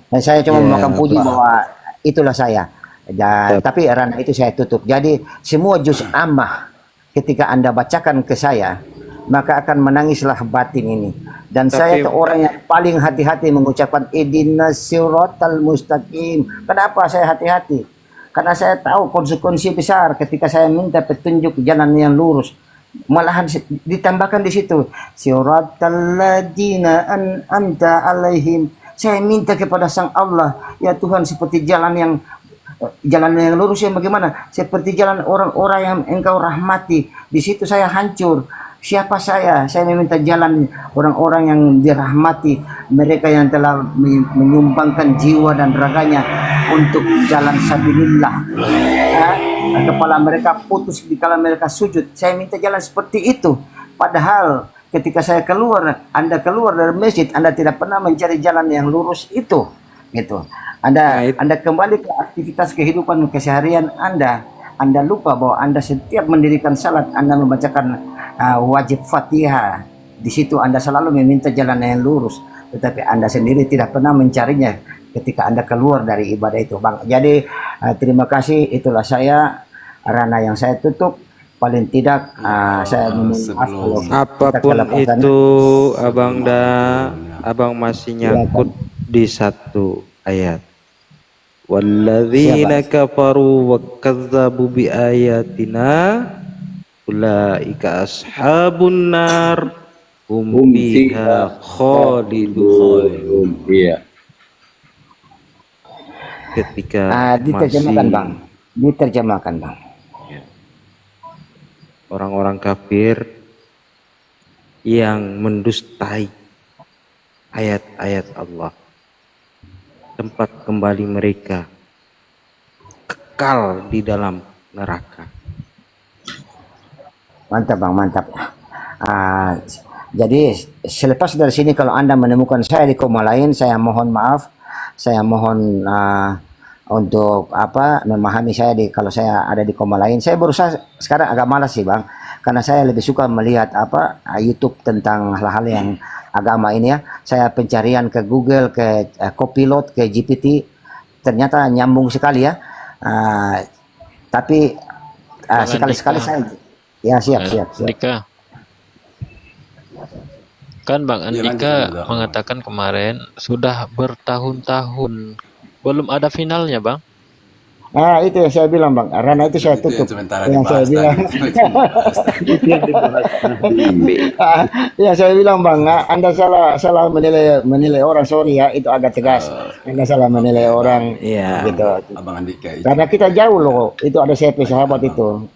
[SPEAKER 8] Dan saya cuma makam puji bahwa itulah saya. Dan tapi ranah itu saya tutup. Jadi semua juz ammah ketika Anda bacakan ke saya, maka akan menangislah batin ini. Dan saya itu orang yang paling hati-hati mengucapkan ihdinas siratal mustaqim. Kenapa saya hati-hati? Karena saya tahu konsekuensi besar ketika saya minta petunjuk jalan yang lurus. Malahan ditambahkan di situ siratal ladzina an'amta alaihim. Saya minta kepada Sang Allah, ya Tuhan, seperti jalan yang lurus yang bagaimana? Seperti jalan orang-orang yang Engkau rahmati. Di situ saya hancur. Siapa saya? Saya meminta jalan orang-orang yang dirahmati, mereka yang telah menyumbangkan jiwa dan raganya untuk jalan sabilillah. kepala mereka putus di kala mereka sujud. Saya minta jalan seperti itu. Padahal ketika saya keluar, Anda keluar dari masjid, Anda tidak pernah mencari jalan yang lurus itu, gitu. Anda kembali ke aktivitas kehidupan keseharian Anda lupa bahwa Anda setiap mendirikan salat, Anda membacakan wajib Fatihah. Di situ Anda selalu meminta jalan yang lurus, tetapi Anda sendiri tidak pernah mencarinya ketika Anda keluar dari ibadah itu, Bang. Jadi terima kasih, itulah saya, ranah yang saya tutup. Paling tidak saya meminta maaf kalau
[SPEAKER 4] Apapun itu abang masih nyangkut di satu ayat. Walladzina kafaru wa kazzabu bi ayatina ulaika ashabun nar hum fiha khalidun.
[SPEAKER 2] Iya.
[SPEAKER 4] Ketika
[SPEAKER 8] diterjemahkan, Bang. Diterjemahkan, Bang.
[SPEAKER 4] Orang-orang kafir yang mendustai ayat-ayat Allah, tempat kembali mereka kekal di dalam neraka.
[SPEAKER 8] Mantap, Bang, mantap. Jadi selepas dari sini kalau Anda menemukan saya di koma lain, saya mohon maaf, saya mohon untuk memahami saya kalau saya ada di koma lain. Saya berusaha sekarang agak malas sih, Bang, karena saya lebih suka melihat YouTube tentang hal-hal yang agama ini ya. Saya pencarian ke Google, ke Copilot, ke GPT, ternyata nyambung sekali ya. Tapi sekali-sekali saya siap.
[SPEAKER 10] Andika. Kan Bang Andika mengatakan kemarin sudah bertahun-tahun belum ada finalnya, Bang.
[SPEAKER 8] Itu yang saya bilang, Bang. Karena itu saya tutup. Yang saya bilang. Ya saya bilang, Bang, Anda salah menilai orang, sorry ya, itu agak tegas. Anda salah menilai orang, gitu.
[SPEAKER 9] Abang Andika,
[SPEAKER 8] karena kita jauh loh, itu ada CP sahabat itu.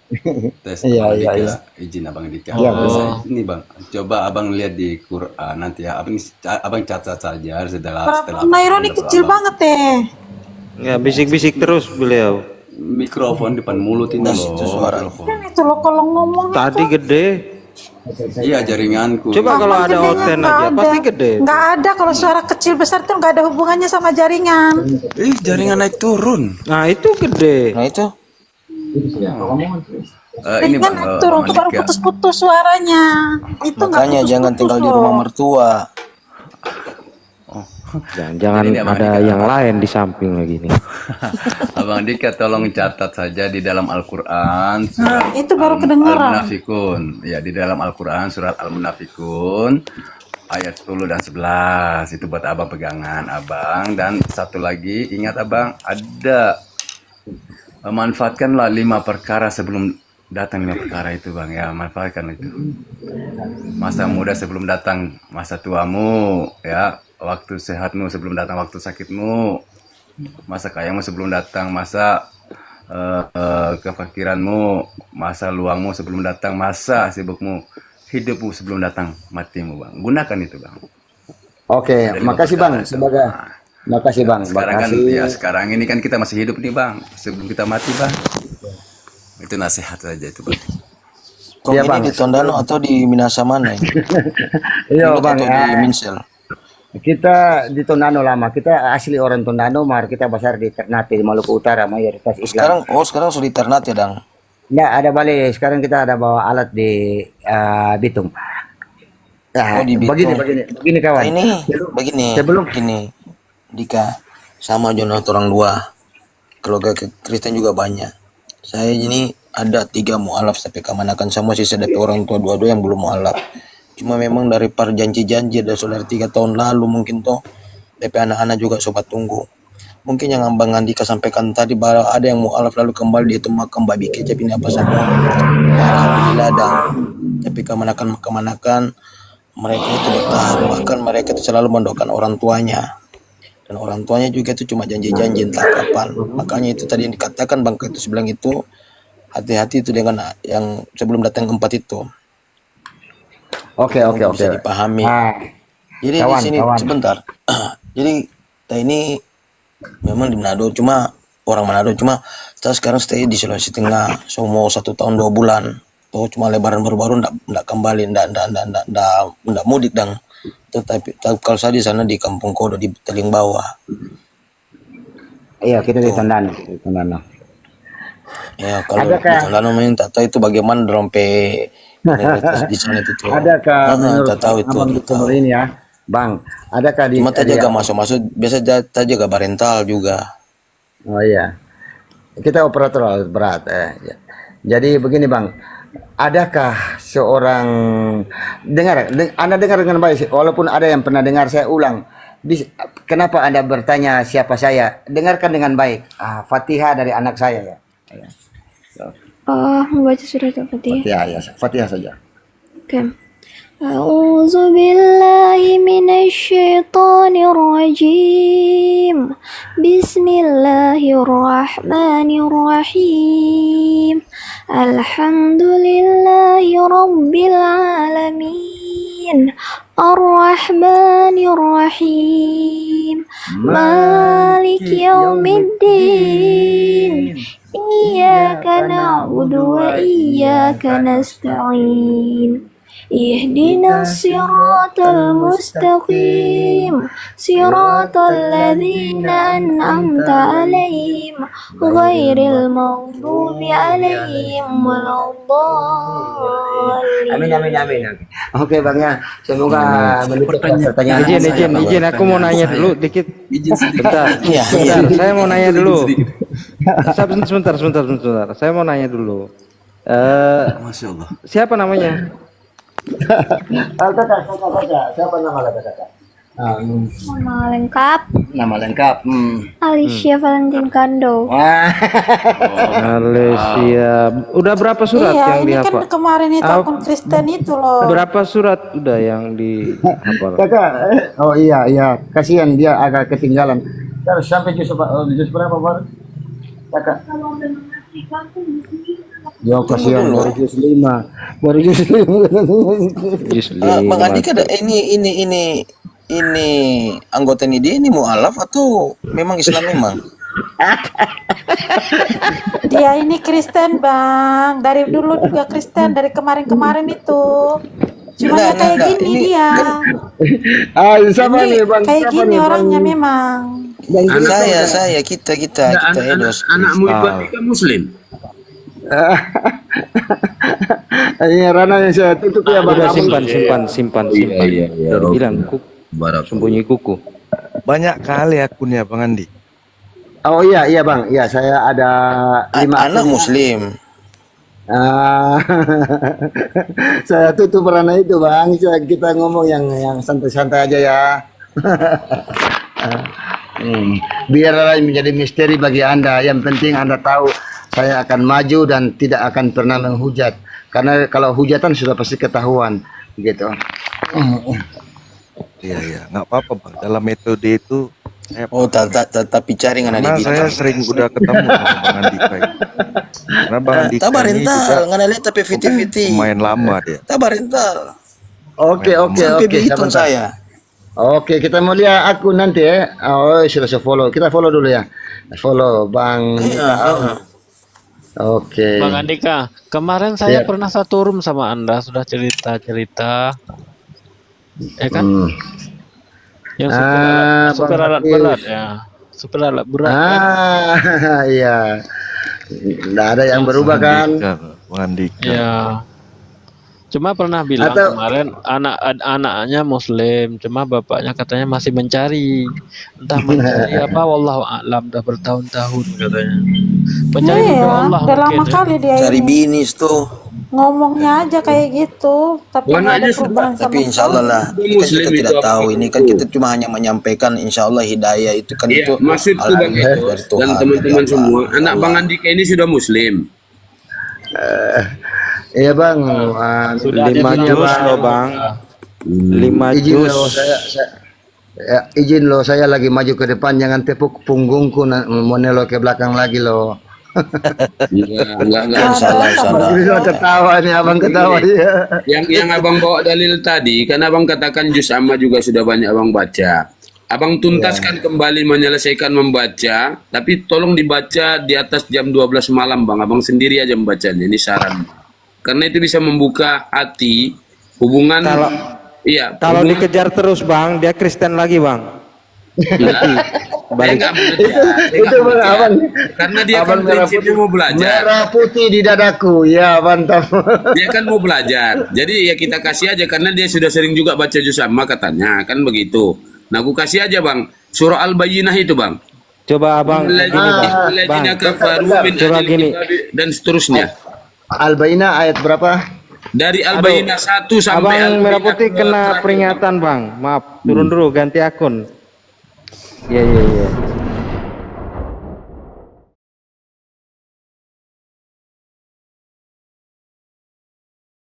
[SPEAKER 8] Iya.
[SPEAKER 9] Izin Abang Andika. Ini Bang, coba Abang lihat di Quran nanti ya. Abang catat saja setelah.
[SPEAKER 7] Naironi kecil banget
[SPEAKER 4] Nggak bisik-bisik terus beliau.
[SPEAKER 9] Mikrofon depan mulut ini loh.
[SPEAKER 7] Kan itu loh kalau ngomong
[SPEAKER 4] Tadi gede.
[SPEAKER 9] Iya, jaringanku.
[SPEAKER 4] Coba kalau ada oten aja pasti gede.
[SPEAKER 7] Nggak ada, kalau suara kecil besar tuh nggak ada hubungannya sama jaringan.
[SPEAKER 9] Jaringan naik turun.
[SPEAKER 4] Nah itu gede.
[SPEAKER 6] Nah itu
[SPEAKER 9] Ini
[SPEAKER 7] Jaringan naik turun tuh baru putus-putus suaranya. Itu nggak
[SPEAKER 6] makanya jangan tinggal di rumah mertua.
[SPEAKER 4] Jangan ada yang lain di samping lagi nih.
[SPEAKER 9] Abang Dika tolong catat saja di dalam Al-Quran
[SPEAKER 7] itu baru kedengaran.
[SPEAKER 9] Al-Munafikun. Ya, di dalam Al-Quran surat Al-Munafikun ayat 10 dan 11. Itu buat Abang pegangan, Abang. Dan satu lagi, ingat Abang, ada manfaatkanlah 5 perkara sebelum datang 5 perkara itu, Bang, ya, manfaatkan itu. Masa muda sebelum datang masa tuamu, ya, waktu sehatmu sebelum datang waktu sakitmu, masa kayamu sebelum datang masa kefakiranmu, masa luangmu sebelum datang masa sibukmu, hidupmu sebelum datang matimu, Bang. Gunakan itu, Bang.
[SPEAKER 8] Oke, makasih Bang. Makasih Bang.
[SPEAKER 9] Sekarang kan ya, sekarang ini kan kita masih hidup nih, Bang, sebelum kita mati, Bang. Itu nasihat saja itu, Bang.
[SPEAKER 6] Kok ini di Tondano atau di Minasa mana ini?
[SPEAKER 8] Iya, Bang.
[SPEAKER 6] Atau di Minsel?
[SPEAKER 8] Kita di Tondano lama, kita asli orang Tondano, mar kita besar di Ternate, di Maluku Utara, mayoritas Islam.
[SPEAKER 6] Sekarang sudah di Ternate, Dang.
[SPEAKER 8] Ya, ada balik. Sekarang kita ada bawa alat di Bitung. Nah,
[SPEAKER 6] di Bitung.
[SPEAKER 8] Begini kawan.
[SPEAKER 6] Begini, Dika, sama Jonat orang dua. Keluarga Kristen juga banyak. Saya ini ada 3 mualaf, tapi kemanakan semua sisa dari orang tua dua-dua yang belum mualaf. Cuma memang dari janji-janji dari saudara 3 tahun lalu mungkin toh DP anak-anak juga sobat tunggu. Mungkin yang Abang Andika sampaikan tadi bahwa ada yang mualaf lalu kembali dia itu makam babi kecap ini apa saja. Alhamdulillah dan tapi kemanakan mereka itu bertahan, bahkan mereka itu selalu mendoakan orang tuanya. Dan orang tuanya juga itu cuma janji-janji entah kapan. Makanya itu tadi yang dikatakan Bang Ketus bilang itu hati-hati itu dengan yang sebelum datang keempat itu.
[SPEAKER 8] Oke.
[SPEAKER 6] Bisa dipahami. Jadi di sini sebentar. Jadi kita ini memang di Manado, cuma orang Manado, cuma kita sekarang stay di Sulawesi Tengah, so mau 1 tahun 2 bulan, tuh cuma lebaran baru-baru ndak kembali, ndak mudik dang. Tetapi kalau saya di sana di Kampung Kodo di Teling Bawah.
[SPEAKER 8] Iya, kita di Tondano, di Tondano.
[SPEAKER 6] Ya kalau di
[SPEAKER 8] Adakah
[SPEAKER 6] Tondano memang tak tahu itu bagaimana rompe di sana itu tuh.
[SPEAKER 8] adakah menurut
[SPEAKER 6] Tak tahu itu,
[SPEAKER 8] Abang
[SPEAKER 6] tak tahu.
[SPEAKER 8] Sumur ini ya, Bang, adakah di
[SPEAKER 6] Cuma tak jaga masuk-masuk, biasa tak jaga barental juga.
[SPEAKER 8] Oh iya. Kita operator alat berat. Ya. Jadi begini Bang, adakah seorang Anda dengar dengan baik, walaupun ada yang pernah dengar, saya ulang. Kenapa Anda bertanya siapa saya? Dengarkan dengan baik. Fatihah dari anak saya ya. Ya. So,
[SPEAKER 11] Membaca surat Al-Fatihah.
[SPEAKER 8] Fatihah ya, Fatihah saja.
[SPEAKER 11] Oke. A'udzu billahi minasyaitonir rajim. Bismillahirrahmanirrahim. Alhamdulillahi rabbil alamin. Ar-Rahmanir Rahim. Maliki yaumiddin. Iyyaka na'budu wa iyyaka nasta'in. Ihdinas siratal mustaqim. Siratal ladzina an'amta 'alaihim ghairil maghdubi 'alaihim waladdallin.
[SPEAKER 8] Amin amin amin. Oke Bang ya, semoga menutup pertanyaan.
[SPEAKER 4] Izin, aku mau nanya dulu dikit. Bentar,
[SPEAKER 6] Iya,
[SPEAKER 4] bentar. Saya mau nanya dulu. Sebentar. Saya mau nanya dulu.
[SPEAKER 9] Masya Allah.
[SPEAKER 4] Siapa namanya?
[SPEAKER 8] Kakak, siapa nama kakak?
[SPEAKER 11] Nama lengkap
[SPEAKER 8] Nama lengkap.
[SPEAKER 11] Alicia Valentin Kando.
[SPEAKER 8] Wah.
[SPEAKER 4] Malaysia. Udah berapa surat
[SPEAKER 7] Iya,
[SPEAKER 4] yang
[SPEAKER 7] ini kan
[SPEAKER 4] dihafal?
[SPEAKER 7] kemarin itu akun Kristen itu loh.
[SPEAKER 4] Berapa surat udah yang dihafal?
[SPEAKER 8] Kakak, oh iya, kasihan dia agak ketinggalan. Terus sampai jus berapa baru? Kakak. Ya kasihan baru jus 5.
[SPEAKER 6] Bang Andi ada ini anggota ini dia ini mualaf atau memang Islam memang?
[SPEAKER 7] Dia ini Kristen Bang, dari dulu juga Kristen, dari kemarin-kemarin itu. Cuma
[SPEAKER 6] Enggak,
[SPEAKER 7] ya kayak
[SPEAKER 6] enggak.
[SPEAKER 7] gini
[SPEAKER 6] Ini
[SPEAKER 7] dia.
[SPEAKER 8] Sama nih Bang.
[SPEAKER 7] Kayak
[SPEAKER 8] Siapa
[SPEAKER 7] gini
[SPEAKER 8] nih, Bang?
[SPEAKER 7] orangnya memang.
[SPEAKER 6] Kita Edos.
[SPEAKER 2] Anakmu itu kan Muslim.
[SPEAKER 8] Ini ranah yang saya tutup ya Bang.
[SPEAKER 4] Udah simpan.
[SPEAKER 9] Iya.
[SPEAKER 4] Udah bilang sembunyi kuku.
[SPEAKER 3] Banyak kali akunnya Bang Andi.
[SPEAKER 8] Oh iya Bang, iya saya ada 5
[SPEAKER 6] Anak Muslim.
[SPEAKER 8] Saya tutup ranah itu Bang. Kita ngomong yang santai-santai aja ya. Biarlah menjadi misteri bagi Anda. Yang penting Anda tahu saya akan maju dan tidak akan pernah menghujat. Karena kalau hujatan sudah pasti ketahuan, gitu.
[SPEAKER 3] Iya, nggak apa-apa Bang. Dalam metode itu saya
[SPEAKER 6] Tapi cari ngana
[SPEAKER 3] karena
[SPEAKER 6] di
[SPEAKER 3] saya sering udah ketemu sama Bang Andika ini. Karena Bang Andika
[SPEAKER 6] Tabar
[SPEAKER 3] ini juga
[SPEAKER 6] rental, ngana lihat tapi fiti-fiti.
[SPEAKER 3] lumayan lama dia.
[SPEAKER 6] Tabar rental.
[SPEAKER 8] Oke.
[SPEAKER 6] Sampai begitu
[SPEAKER 8] sebentar.
[SPEAKER 6] saya.
[SPEAKER 8] Oke, kita mau lihat akun nanti ya. Oh, sudah saya follow. Kita follow dulu ya. Follow Bang. Oke.
[SPEAKER 10] Bang Andika, kemarin saya pernah satu room sama Anda, sudah cerita-cerita. Ya kan? Yang super alat berat ya. Super alat berat.
[SPEAKER 8] Iya. Nggak ada yang berubah kan?
[SPEAKER 3] Bang Andika.
[SPEAKER 10] Ya. Cuma pernah bilang kemarin anak-anaknya Muslim, cuma bapaknya katanya masih mencari. Entah mencari apa, wallahu a'lam, dah bertahun-tahun katanya. Mencari ridho Allah
[SPEAKER 7] Udah lama
[SPEAKER 10] mungkin ya.
[SPEAKER 7] kali dia
[SPEAKER 6] Cari
[SPEAKER 7] ini.
[SPEAKER 6] binis tuh.
[SPEAKER 7] Ngomongnya aja kayak gitu, tapi nggak ada perubahan sama
[SPEAKER 6] Tapi insya Allah lah, kita juga tidak tahu. Ini kan kita cuma hanya menyampaikan. Insya Allah hidayah itu kan
[SPEAKER 2] Iya,
[SPEAKER 6] itu
[SPEAKER 2] maksudku Bang
[SPEAKER 6] alhamdulillah
[SPEAKER 2] Edo
[SPEAKER 6] dari Tuhan,
[SPEAKER 2] dan
[SPEAKER 6] dari
[SPEAKER 2] teman-teman
[SPEAKER 6] Allah.
[SPEAKER 2] semua, anak
[SPEAKER 6] Allah.
[SPEAKER 2] Bang Andika ini sudah Muslim.
[SPEAKER 8] Iya Bang.
[SPEAKER 4] Sudah 5 juz loh Bang. 5
[SPEAKER 8] Izin
[SPEAKER 4] juz.
[SPEAKER 8] loh izin loh saya lagi maju ke depan, jangan tepuk punggungku mau nelok ke belakang lagi loh.
[SPEAKER 2] Enggak.
[SPEAKER 6] Salah.
[SPEAKER 8] Bisa ketawa nih abang ketawa ya.
[SPEAKER 2] Yang abang bawa dalil tadi, kan abang katakan juz amma juga sudah banyak abang baca. Abang tuntaskan kembali menyelesaikan membaca, tapi tolong dibaca di atas jam 12 malam, Bang. Abang sendiri aja membacanya, ini saran. Karena itu bisa membuka hati, hubungan.
[SPEAKER 4] Kalau dikejar terus, Bang, dia Kristen lagi, Bang.
[SPEAKER 2] Balik. Itu
[SPEAKER 1] Abang.
[SPEAKER 2] Karena dia kan prinsipnya mau belajar.
[SPEAKER 1] Merah putih di dadaku. Ya, mantap.
[SPEAKER 2] Dia kan mau belajar. Jadi ya kita kasih aja karena dia sudah sering juga baca juz amma katanya, kan begitu. Nah, aku kasih aja, Bang. Surah Al-Bayyinah itu, Bang.
[SPEAKER 4] Coba Abang gini, Bang.
[SPEAKER 2] Coba gini dan seterusnya.
[SPEAKER 1] Al-Bayyinah ayat berapa?
[SPEAKER 2] Dari Al-Bayyinah 1 sampai
[SPEAKER 4] Abang Merah Putih
[SPEAKER 2] Al-Bayyinah
[SPEAKER 4] kena peringatan, Bang. Maaf, turun dulu ganti akun. Iya.